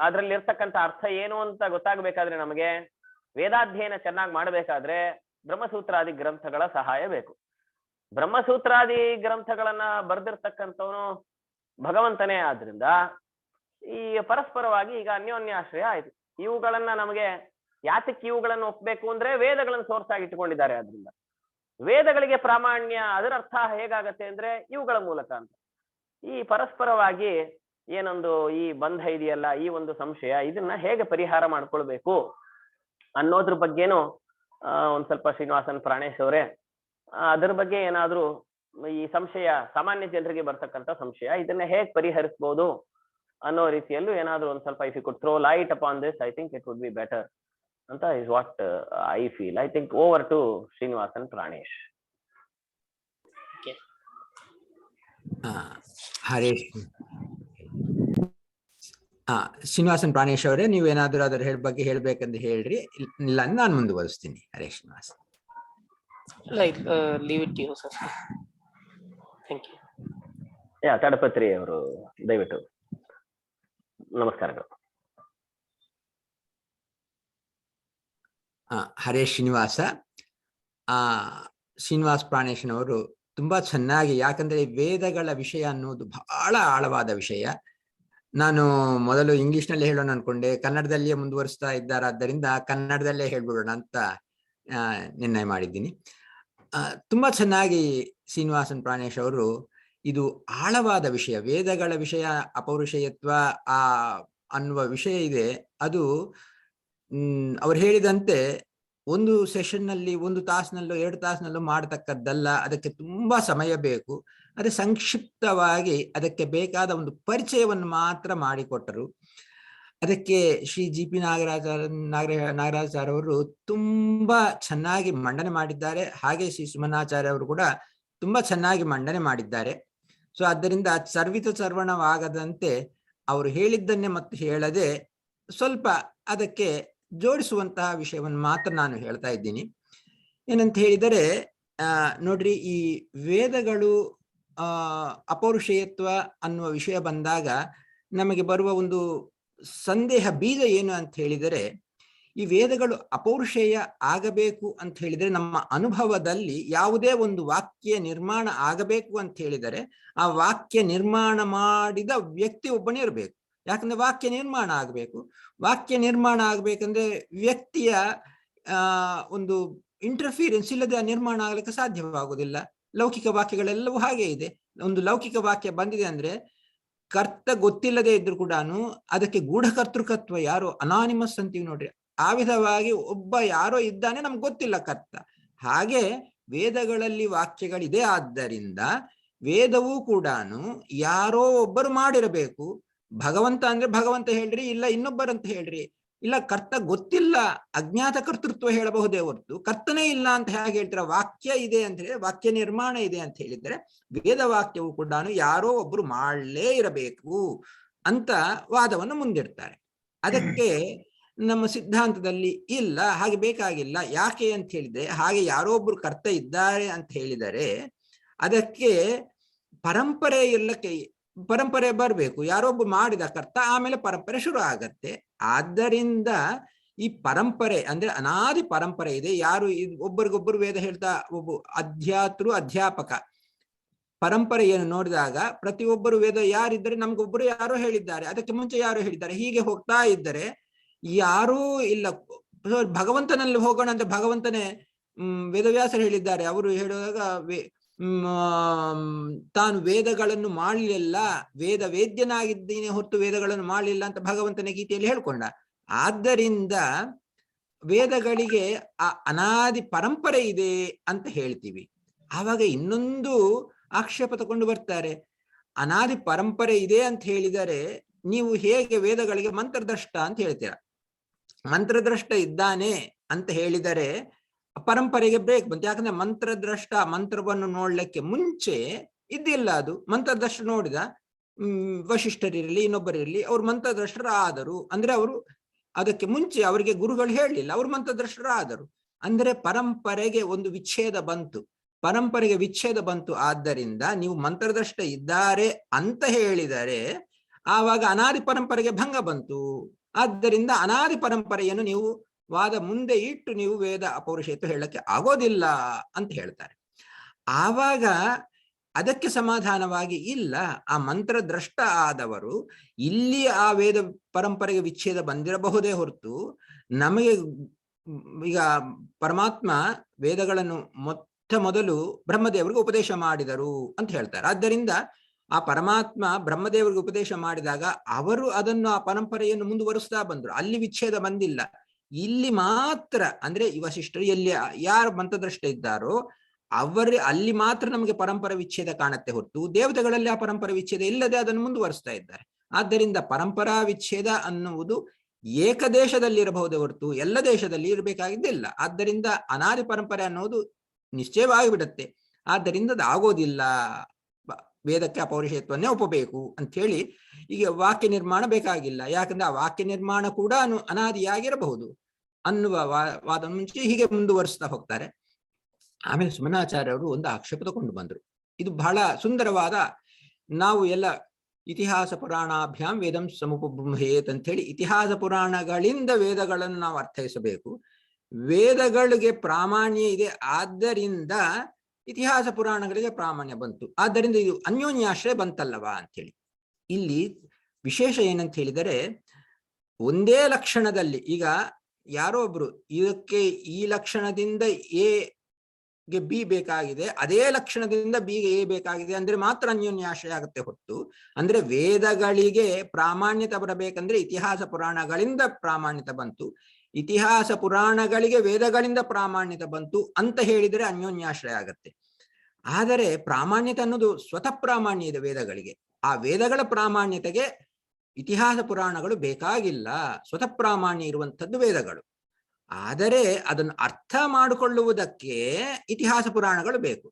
ಅದ್ರಲ್ಲಿರ್ತಕ್ಕಂಥ ಅರ್ಥ ಏನು ಅಂತ ಗೊತ್ತಾಗಬೇಕಾದ್ರೆ, ನಮಗೆ ವೇದಾಧ್ಯಯನ ಚೆನ್ನಾಗಿ ಮಾಡಬೇಕಾದ್ರೆ ಬ್ರಹ್ಮಸೂತ್ರಾದಿ ಗ್ರಂಥಗಳ ಸಹಾಯ ಬೇಕು. ಬ್ರಹ್ಮಸೂತ್ರಾದಿ ಗ್ರಂಥಗಳನ್ನ ಬರ್ದಿರ್ತಕ್ಕಂಥವನು ಭಗವಂತನೇ ಆದ್ರಿಂದ ಈ ಪರಸ್ಪರವಾಗಿ ಈಗ ಅನ್ಯೋನ್ಯಾಶ್ರಯ ಆಯ್ತು. ಇವುಗಳನ್ನ ನಮಗೆ ಯಾತಕ್ಕೆ ಇವುಗಳನ್ನು ಒಪ್ಬೇಕು ಅಂದ್ರೆ ವೇದಗಳನ್ನು ಸೋರ್ಸ್ ಆಗಿ ಇಟ್ಟುಕೊಂಡಿದ್ದಾರೆ. ಆದ್ರಿಂದ ವೇದಗಳಿಗೆ ಪ್ರಾಮಾಣ್ಯ, ಅದರ ಅರ್ಥ ಹೇಗಾಗತ್ತೆ ಅಂದ್ರೆ ಇವುಗಳ ಮೂಲಕ ಅಂತ. ಈ ಪರಸ್ಪರವಾಗಿ ಏನೊಂದು ಈ ಬಂಧ ಇದೆಯಲ್ಲ, ಈ ಒಂದು ಸಂಶಯ, ಇದನ್ನ ಹೇಗೆ ಪರಿಹಾರ ಮಾಡ್ಕೊಳ್ಬೇಕು ಅನ್ನೋದ್ರ ಬಗ್ಗೆನೂ ಒಂದ್ ಸ್ವಲ್ಪ ಶ್ರೀನಿವಾಸನ್ ಪ್ರಾಣೇಶ್ ಅವರೇ ಅದರ ಬಗ್ಗೆ ಏನಾದ್ರೂ ಈ ಸಂಶಯ, ಸಾಮಾನ್ಯ ಜನರಿಗೆ ಬರ್ತಕ್ಕಂಥ ಸಂಶಯ, ಇದನ್ನ ಹೇಗೆ ಪರಿಹರಿಸಬಹುದು ಅನ್ನೋ ರೀತಿಯಲ್ಲೂ ಏನಾದ್ರೂ ಒಂದ್ ಸ್ವಲ್ಪ if you could throw light upon this, I think it would be better ಅಂತ is what I feel. I think over to Srinivasan Pranesh. Haresh, Srinivasan Pranesh ಅವರೇ, ನೀವೇನಾದ್ರೂ ಅದರ ಬಗ್ಗೆ ಹೇಳ್ಬೇಕಂತ ಹೇಳ್ರಿ, ಇಲ್ಲ ನಾನು ಮುಂದುವರಿಸ್ತೀನಿ. Haresh Srinivas. leave it to you, sir. Thank you. ತಡಪತ್ರಿ ಅವರು ದಯವಿಟ್ಟು. ನಮಸ್ಕಾರಗಳು. ಹರೇಶ್ ಶ್ರೀನಿವಾಸ, ಶ್ರೀನಿವಾಸ್ ಪ್ರಾಣೇಶನವರು ತುಂಬಾ ಚೆನ್ನಾಗಿ, ಯಾಕಂದ್ರೆ ವೇದಗಳ ವಿಷಯ ಅನ್ನೋದು ಬಹಳ ಆಳವಾದ ವಿಷಯ. ನಾನು ಮೊದಲು ಇಂಗ್ಲಿಷ್ ನಲ್ಲಿ ಹೇಳೋಣ ಅನ್ಕೊಂಡೆ, ಕನ್ನಡದಲ್ಲಿಯೇ ಮುಂದುವರಿಸ್ತಾ ಇದ್ದಾರಾದ್ದರಿಂದ ಕನ್ನಡದಲ್ಲೇ ಹೇಳ್ಬಿಡೋಣ ಅಂತ ನಿರ್ಣಯ ಮಾಡಿದ್ದೀನಿ. ತುಂಬಾ ಚೆನ್ನಾಗಿ ಶ್ರೀನಿವಾಸನ್ ಪ್ರಾಣೇಶ್ ಅವರು ಇದು ಆಳವಾದ ವಿಷಯ, ವೇದಗಳ ವಿಷಯ, ಅಪೌರುಷೇಯತ್ವ ಅನ್ನುವ ವಿಷಯ ಇದೆ. ಅದು ಅವ್ರು ಹೇಳಿದಂತೆ ಒಂದು ಸೆಷನ್ ನಲ್ಲಿ, ಒಂದು ತಾಸಿನಲ್ಲೋ 2 ತಾಸಿನಲ್ಲೋ ಮಾಡತಕ್ಕದ್ದಲ್ಲ, ಅದಕ್ಕೆ ತುಂಬಾ ಸಮಯ ಬೇಕು. ಅದೇ ಸಂಕ್ಷಿಪ್ತವಾಗಿ ಅದಕ್ಕೆ ಬೇಕಾದ ಒಂದು ಪರಿಚಯವನ್ನು ಮಾತ್ರ ಮಾಡಿಕೊಟ್ಟರು. ಅದಕ್ಕೆ ಶ್ರೀ GP ನಾಗರಾಚಾರ್ಯ ಅವರು ತುಂಬಾ ಚೆನ್ನಾಗಿ ಮಂಡನೆ ಮಾಡಿದ್ದಾರೆ. ಹಾಗೆ ಶ್ರೀ ಸುಮನಾಚಾರ್ಯ ಅವರು ಕೂಡ ತುಂಬಾ ಚೆನ್ನಾಗಿ ಮಂಡನೆ ಮಾಡಿದ್ದಾರೆ. ಸೊ ಆದ್ದರಿಂದ ಸರ್ವಿತ ಸರ್ವಣವಾಗದಂತೆ ಅವರು ಹೇಳಿದ್ದನ್ನೇ ಮತ್ತು ಹೇಳದೆ ಸ್ವಲ್ಪ ಅದಕ್ಕೆ ಜೋಡಿಸುವಂತಹ ವಿಷಯವನ್ನು ಮಾತ್ರ ನಾನು ಹೇಳ್ತಾ ಇದ್ದೀನಿ. ಏನಂತ ಹೇಳಿದರೆ, ನೋಡ್ರಿ, ಈ ವೇದಗಳು ಅಪೌರುಷೇಯತ್ವ ಅನ್ನುವ ವಿಷಯ ಬಂದಾಗ ನಮಗೆ ಬರುವ ಒಂದು ಸಂದೇಹ ಬೀಜ ಏನು ಅಂತ ಹೇಳಿದರೆ, ಈ ವೇದಗಳು ಅಪೌರುಷೇಯ ಆಗಬೇಕು ಅಂತ ಹೇಳಿದರೆ ನಮ್ಮ ಅನುಭವದಲ್ಲಿ ಯಾವುದೇ ಒಂದು ವಾಕ್ಯ ನಿರ್ಮಾಣ ಆಗಬೇಕು ಅಂತ ಹೇಳಿದರೆ ಆ ವಾಕ್ಯ ನಿರ್ಮಾಣ ಮಾಡಿದ ವ್ಯಕ್ತಿ ಒಬ್ಬನೇ ಇರಬೇಕು. ಯಾಕಂದ್ರೆ ವಾಕ್ಯ ನಿರ್ಮಾಣ ಆಗಬೇಕು. ವಾಕ್ಯ ನಿರ್ಮಾಣ ಆಗ್ಬೇಕಂದ್ರೆ ವ್ಯಕ್ತಿಯ ಒಂದು ಇಂಟರ್ಫಿಯರೆನ್ಸ್ ಇಲ್ಲದೆ ನಿರ್ಮಾಣ ಆಗ್ಲಿಕ್ಕೆ ಸಾಧ್ಯವಾಗುವುದಿಲ್ಲ. ಲೌಕಿಕ ವಾಕ್ಯಗಳೆಲ್ಲವೂ ಹಾಗೆ ಇದೆ. ಒಂದು ಲೌಕಿಕ ವಾಕ್ಯ ಬಂದಿದೆ ಅಂದ್ರೆ ಕರ್ತ ಗೊತ್ತಿಲ್ಲದೆ ಇದ್ರು ಕೂಡ ಅದಕ್ಕೆ ಗೂಢಕರ್ತೃಕತ್ವ, ಯಾರೋ ಅನಾನಿಮಸ್ ಅಂತೀವಿ ನೋಡ್ರಿ, ಆ ವಿಧವಾಗಿ ಒಬ್ಬ ಯಾರೋ ಇದ್ದಾನೆ, ನಮ್ಗೆ ಗೊತ್ತಿಲ್ಲ ಕರ್ತ. ಹಾಗೆ ವೇದಗಳಲ್ಲಿ ವಾಕ್ಯಗಳಿದೆ. ಆದ್ದರಿಂದ ವೇದವೂ ಕೂಡ ಯಾರೋ ಒಬ್ಬರು ಮಾಡಿರಬೇಕು. ಭಗವಂತ ಅಂದ್ರೆ ಭಗವಂತ ಹೇಳ್ರಿ, ಇಲ್ಲ ಇನ್ನೊಬ್ಬರಂತ ಹೇಳ್ರಿ, ಇಲ್ಲ ಕರ್ತ ಗೊತ್ತಿಲ್ಲ, ಅಜ್ಞಾತ ಕರ್ತೃತ್ವ ಹೇಳಬಹುದೇ ಹೊರತು ಕರ್ತನೇ ಇಲ್ಲ ಅಂತ ಹೇಗೆ ಹೇಳ್ತೀರ? ವಾಕ್ಯ ಇದೆ ಅಂತ ಹೇಳಿ, ವಾಕ್ಯ ನಿರ್ಮಾಣ ಇದೆ ಅಂತ ಹೇಳಿದ್ರೆ ವೇದ ವಾಕ್ಯವು ಕೂಡ ಯಾರೋ ಒಬ್ರು ಮಾಡಲೇ ಇರಬೇಕು ಅಂತ ವಾದವನ್ನು ಮುಂದಿಡ್ತಾರೆ. ಅದಕ್ಕೆ ನಮ್ಮ ಸಿದ್ಧಾಂತದಲ್ಲಿ ಇಲ್ಲ, ಹಾಗೆ ಬೇಕಾಗಿಲ್ಲ. ಯಾಕೆ ಅಂತ ಹೇಳಿದ್ರೆ, ಹಾಗೆ ಯಾರೋ ಒಬ್ರು ಕರ್ತ ಇದ್ದಾರೆ ಅಂತ ಹೇಳಿದರೆ ಅದಕ್ಕೆ ಪರಂಪರೆ ಇಲ್ಲಕ್ಕೆ ಪರಂಪರೆ ಬರಬೇಕು. ಯಾರೊಬ್ಬ ಮಾಡಿದ ಕರ್ತ, ಆಮೇಲೆ ಪರಂಪರೆ ಶುರು ಆಗತ್ತೆ. ಆದ್ದರಿಂದ ಈ ಪರಂಪರೆ ಅಂದ್ರೆ ಅನಾದಿ ಪರಂಪರೆ ಇದೆ. ಯಾರು ಒಬ್ಬರಿಗೊಬ್ಬರು ವೇದ ಹೇಳ್ತಾ, ಒಬ್ಬ ಅಧ್ಯಾತೃ ಅಧ್ಯಾಪಕ ಪರಂಪರೆಯನ್ನು ನೋಡಿದಾಗ ಪ್ರತಿಯೊಬ್ಬರು ವೇದ ಯಾರಿದ್ದಾರೆ, ನಮ್ಗೊಬ್ಬರು ಯಾರೋ ಹೇಳಿದ್ದಾರೆ, ಅದಕ್ಕೆ ಮುಂಚೆ ಯಾರೋ ಹೇಳಿದ್ದಾರೆ, ಹೀಗೆ ಹೋಗ್ತಾ ಇದ್ದರೆ ಯಾರೂ ಇಲ್ಲ. ಭಗವಂತನಲ್ಲಿ ಹೋಗೋಣ ಅಂತ ಭಗವಂತನೇ ವೇದವ್ಯಾಸರು ಹೇಳಿದ್ದಾರೆ. ಅವರು ಹೇಳುವಾಗ ತಾನು ವೇದಗಳನ್ನು ಮಾಡಲಿಲ್ಲ, ವೇದ ವೇದ್ಯನಾಗಿದ್ದೀನಿ ಹೊರತು ವೇದಗಳನ್ನು ಮಾಡಲಿಲ್ಲ ಅಂತ ಭಗವಂತನ ಗೀತೆಯಲ್ಲಿ ಹೇಳ್ಕೊಂಡ. ಆದ್ದರಿಂದ ವೇದಗಳಿಗೆ ಆ ಅನಾದಿ ಪರಂಪರೆ ಇದೆ ಅಂತ ಹೇಳ್ತೀವಿ. ಆವಾಗ ಇನ್ನೊಂದು ಆಕ್ಷೇಪ ತಗೊಂಡು ಬರ್ತಾರೆ. ಅನಾದಿ ಪರಂಪರೆ ಇದೆ ಅಂತ ಹೇಳಿದರೆ ನೀವು ಹೇಗೆ ವೇದಗಳಿಗೆ ಮಂತ್ರದ್ರಷ್ಟ ಅಂತ ಹೇಳ್ತೀರ? ಮಂತ್ರದ್ರಷ್ಟ ಇದ್ದಾನೆ ಅಂತ ಹೇಳಿದರೆ ಪರಂಪರೆಗೆ ಬ್ರೇಕ್ ಬಂತು. ಯಾಕಂದ್ರೆ ಮಂತ್ರದ್ರಷ್ಟ ಮಂತ್ರವನ್ನು ನೋಡ್ಲಿಕ್ಕೆ ಮುಂಚೆ ಇದ್ದಿಲ್ಲ. ಅದು ಮಂತ್ರದ್ರಷ್ಟ ನೋಡಿದ ವಶಿಷ್ಠರಿರಲಿ ಇನ್ನೊಬ್ಬರಿರಲಿ, ಅವ್ರು ಮಂತ್ರದ್ರಷ್ಟರ ಆದರು ಅಂದ್ರೆ ಅವರು ಅದಕ್ಕೆ ಮುಂಚೆ ಅವರಿಗೆ ಗುರುಗಳು ಹೇಳಲಿಲ್ಲ, ಅವರು ಮಂತ್ರದ್ರಷ್ಟರ ಆದರು. ಅಂದ್ರೆ ಪರಂಪರೆಗೆ ಒಂದು ವಿಚ್ಛೇದ ಬಂತು, ಪರಂಪರೆಗೆ ವಿಚ್ಛೇದ ಬಂತು. ಆದ್ದರಿಂದ ನೀವು ಮಂತ್ರದ್ರಷ್ಟ ಇದ್ದಾರೆ ಅಂತ ಹೇಳಿದರೆ ಆವಾಗ ಅನಾದಿ ಪರಂಪರೆಗೆ ಭಂಗ ಬಂತು. ಆದ್ದರಿಂದ ಅನಾದಿ ಪರಂಪರೆಯನ್ನು ನೀವು ವಾದ ಮುಂದೆ ಇಟ್ಟು ನೀವು ವೇದ ಅಪೌರುಷೇಯತ್ವ ಹೇಳಕ್ಕೆ ಆಗೋದಿಲ್ಲ ಅಂತ ಹೇಳ್ತಾರೆ. ಆವಾಗ ಅದಕ್ಕೆ ಸಮಾಧಾನವಾಗಿ, ಇಲ್ಲ, ಆ ಮಂತ್ರದ್ರಷ್ಟ ಆದವರು ಇಲ್ಲಿ ಆ ವೇದ ಪರಂಪರೆಗೆ ವಿಚ್ಛೇದ ಬಂದಿರಬಹುದೇ ಹೊರತು ನಮಗೆ ಈಗ ಪರಮಾತ್ಮ ವೇದಗಳನ್ನು ಮೊದಲು ಬ್ರಹ್ಮದೇವರಿಗೆ ಉಪದೇಶ ಮಾಡಿದರು ಅಂತ ಹೇಳ್ತಾರೆ. ಆದ್ದರಿಂದ ಆ ಪರಮಾತ್ಮ ಬ್ರಹ್ಮದೇವರಿಗೆ ಉಪದೇಶ ಮಾಡಿದಾಗ ಅವರು ಅದನ್ನು ಆ ಪರಂಪರೆಯನ್ನು ಮುಂದುವರಿಸ್ತಾ ಬಂದರು, ಅಲ್ಲಿ ವಿಚ್ಛೇದ ಬಂದಿಲ್ಲ. ಇಲ್ಲಿ ಮಾತ್ರ ಅಂದ್ರೆ ವಶಿಷ್ಠರು ಎಲ್ಲಿ ಯಾರು ಮಂತ್ರದ್ರಷ್ಟ ಇದ್ದಾರೋ ಅಲ್ಲಿ ಮಾತ್ರ ನಮಗೆ ಪರಂಪರೆ ವಿಚ್ಛೇದ ಕಾಣುತ್ತೆ ಹೊರತು ದೇವತೆಗಳಲ್ಲಿ ಆ ಪರಂಪರೆ ವಿಚ್ಛೇದ ಇಲ್ಲದೆ ಅದನ್ನು ಮುಂದುವರಿಸ್ತಾ ಇದ್ದಾರೆ. ಆದ್ದರಿಂದ ಪರಂಪರಾ ವಿಚ್ಛೇದ ಅನ್ನುವುದು ಏಕದೇಶದಲ್ಲಿ ಇರಬಹುದೇ ಹೊರತು ಎಲ್ಲ ದೇಶದಲ್ಲಿ ಇರಬೇಕಾಗಿದ್ದಿಲ್ಲ. ಆದ್ದರಿಂದ ಅನಾದಿ ಪರಂಪರೆ ಅನ್ನೋದು ನಿಶ್ಚಯವಾಗಿ ಬಿಡುತ್ತೆ. ಆದ್ದರಿಂದ ಅದು ಆಗೋದಿಲ್ಲ, ವೇದಕ್ಕೆ ಅಪೌರುಷೇಯತ್ವನ್ನೇ ಒಪ್ಪಬೇಕು ಅಂತ ಹೇಳಿ ಈಗ ವಾಕ್ಯ ನಿರ್ಮಾಣ ಬೇಕಾಗಿಲ್ಲ. ಯಾಕಂದ್ರೆ ಆ ವಾಕ್ಯ ನಿರ್ಮಾಣ ಕೂಡ ಅನಾದಿಯಾಗಿರಬಹುದು ಅನ್ನುವ ವಾದ ಮುಂಚೆ ಹೀಗೆ ಮುಂದುವರಿಸ್ತಾ ಹೋಗ್ತಾರೆ. ಆಮೇಲೆ ಸುಮನಾಚಾರ್ಯವರು ಒಂದು ಆಕ್ಷೇಪ ತಗೊಂಡು ಬಂದ್ರು. ಇದು ಬಹಳ ಸುಂದರವಾದ, ನಾವು ಎಲ್ಲ ಇತಿಹಾಸ ಪುರಾಣಾಭ್ಯಾಂ ವೇದಂ ಸಮುಪಬ್ರಹ್ಮೇತ್ ಅಂತ ಹೇಳಿ ಇತಿಹಾಸ ಪುರಾಣಗಳಿಂದ ವೇದಗಳನ್ನು ನಾವು ಅರ್ಥೈಸಬೇಕು. ವೇದಗಳಿಗೆ ಪ್ರಾಮಾಣ್ಯ ಇದೆ, ಆದ್ದರಿಂದ ಇತಿಹಾಸ ಪುರಾಣಗಳಿಗೆ ಪ್ರಾಮಾಣ್ಯ ಬಂತು. ಆದ್ದರಿಂದ ಇದು ಅನ್ಯೋನ್ಯಾಶ್ರಯ ಬಂತಲ್ಲವಾ ಅಂತೇಳಿ. ಇಲ್ಲಿ ವಿಶೇಷ ಏನಂತ ಹೇಳಿದರೆ, ಒಂದೇ ಲಕ್ಷಣದಲ್ಲಿ ಈಗ ಯಾರೋ ಒಬ್ರು ಇದಕ್ಕೆ ಈ ಲಕ್ಷಣದಿಂದ ಎಗೆ ಬಿ ಬೇಕಾಗಿದೆ, ಅದೇ ಲಕ್ಷಣದಿಂದ ಬಿಗೆ ಎ ಬೇಕಾಗಿದೆ ಅಂದ್ರೆ ಮಾತ್ರ ಅನ್ಯೋನ್ಯಾಶ್ರಯ ಆಗುತ್ತೆ ಹೊರತು, ಅಂದ್ರೆ ವೇದಗಳಿಗೆ ಪ್ರಾಮಾಣ್ಯತೆ ಬರಬೇಕಂದ್ರೆ ಇತಿಹಾಸ ಪುರಾಣಗಳಿಂದ ಪ್ರಾಮಾಣ್ಯತೆ ಬಂತು, ಇತಿಹಾಸ ಪುರಾಣಗಳಿಗೆ ವೇದಗಳಿಂದ ಪ್ರಾಮಾಣ್ಯತೆ ಬಂತು ಅಂತ ಹೇಳಿದರೆ ಅನ್ಯೋನ್ಯಾಶ್ರಯ ಆಗತ್ತೆ. ಆದರೆ ಪ್ರಾಮಾಣ್ಯತೆ ಅನ್ನೋದು ಸ್ವತಃ ಪ್ರಾಮಾಣ್ಯ ಇದೆ ವೇದಗಳಿಗೆ. ಆ ವೇದಗಳ ಪ್ರಾಮಾಣ್ಯತೆಗೆ ಇತಿಹಾಸ ಪುರಾಣಗಳು ಬೇಕಾಗಿಲ್ಲ, ಸ್ವತಃ ಪ್ರಾಮಾಣ್ಯ ಇರುವಂಥದ್ದು ವೇದಗಳು. ಆದರೆ ಅದನ್ನು ಅರ್ಥ ಮಾಡಿಕೊಳ್ಳುವುದಕ್ಕೆ ಇತಿಹಾಸ ಪುರಾಣಗಳು ಬೇಕು.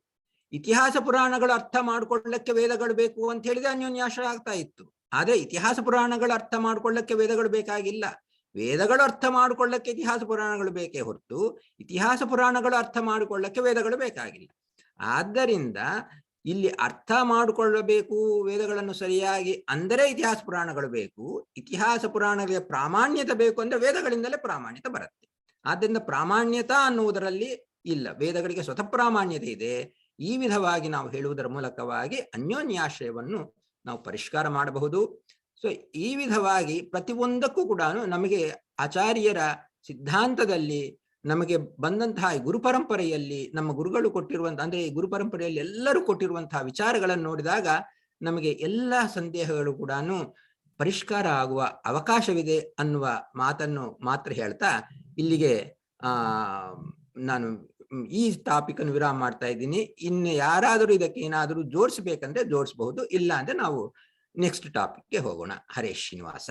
ಇತಿಹಾಸ ಪುರಾಣಗಳು ಅರ್ಥ ಮಾಡಿಕೊಳ್ಳಕ್ಕೆ ವೇದಗಳು ಬೇಕು ಅಂತ ಹೇಳಿದ್ರೆ ಅನ್ಯೋನ್ಯಾಶ್ರಯ ಆಗ್ತಾ ಇತ್ತು. ಆದ್ರೆ ಇತಿಹಾಸ ಪುರಾಣಗಳು ಅರ್ಥ ಮಾಡಿಕೊಳ್ಳಕ್ಕೆ ವೇದಗಳು ಬೇಕಾಗಿಲ್ಲ, ವೇದಗಳು ಅರ್ಥ ಮಾಡಿಕೊಳ್ಳಕ್ಕೆ ಇತಿಹಾಸ ಪುರಾಣಗಳು ಬೇಕೇ ಹೊರತು ಇತಿಹಾಸ ಪುರಾಣಗಳು ಅರ್ಥ ಮಾಡಿಕೊಳ್ಳಕ್ಕೆ ವೇದಗಳು ಬೇಕಾಗಿಲ್ಲ. ಆದ್ದರಿಂದ ಇಲ್ಲಿ ಅರ್ಥ ಮಾಡಿಕೊಳ್ಳಬೇಕು ವೇದಗಳನ್ನು ಸರಿಯಾಗಿ ಅಂದರೆ ಇತಿಹಾಸ ಪುರಾಣಗಳು ಬೇಕು. ಇತಿಹಾಸ ಪುರಾಣಗಳಿಗೆ ಪ್ರಾಮಾಣ್ಯತೆ ಬೇಕು ಅಂದ್ರೆ ವೇದಗಳಿಂದಲೇ ಪ್ರಾಮಾಣ್ಯತೆ ಬರುತ್ತೆ. ಆದ್ದರಿಂದ ಪ್ರಾಮಾಣ್ಯತಾ ಅನ್ನುವುದರಲ್ಲಿ ಇಲ್ಲ, ವೇದಗಳಿಗೆ ಸ್ವತಃ ಪ್ರಾಮಾಣ್ಯತೆ ಇದೆ. ಈ ವಿಧವಾಗಿ ನಾವು ಹೇಳುವುದರ ಮೂಲಕವಾಗಿ ಅನ್ಯೋನ್ಯಾಶ್ರಯವನ್ನು ನಾವು ಪರಿಷ್ಕಾರ ಮಾಡಬಹುದು. ಸೊ ಈ ವಿಧವಾಗಿ ಪ್ರತಿಯೊಂದಕ್ಕೂ ಕೂಡ ನಮಗೆ ಆಚಾರ್ಯರ ಸಿದ್ಧಾಂತದಲ್ಲಿ ನಮಗೆ ಬಂದಂತಹ ಗುರು ಪರಂಪರೆಯಲ್ಲಿ ನಮ್ಮ ಗುರುಗಳು ಕೊಟ್ಟಿರುವಂತಹ, ಅಂದ್ರೆ ಈ ಗುರು ಪರಂಪರೆಯಲ್ಲಿ ಎಲ್ಲರೂ ಕೊಟ್ಟಿರುವಂತಹ ವಿಚಾರಗಳನ್ನು ನೋಡಿದಾಗ ನಮಗೆ ಎಲ್ಲ ಸಂದೇಹಗಳು ಕೂಡ ಪರಿಷ್ಕಾರ ಆಗುವ ಅವಕಾಶವಿದೆ ಅನ್ನುವ ಮಾತನ್ನು ಮಾತ್ರ ಹೇಳ್ತಾ ಇಲ್ಲಿಗೆ ನಾನು ಈ ಟಾಪಿಕ್ ಅನ್ನು ವಿರಾಮ ಮಾಡ್ತಾ ಇದ್ದೀನಿ. ಇನ್ನು ಯಾರಾದರೂ ಇದಕ್ಕೆ ಏನಾದರೂ ಜೋಡಿಸ್ಬೇಕಂದ್ರೆ ಜೋಡಿಸಬಹುದು, ಇಲ್ಲ ಅಂದ್ರೆ ನಾವು ನೆಕ್ಸ್ಟ್ ಟಾಪಿಕ್ಗೆ ಹೋಗೋಣ. ಹರೇ ಶ್ರೀನಿವಾಸ.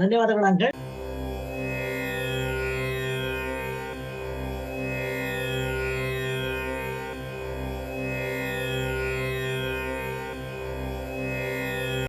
ಧನ್ಯವಾದಗಳು ಅಂಕಲ್.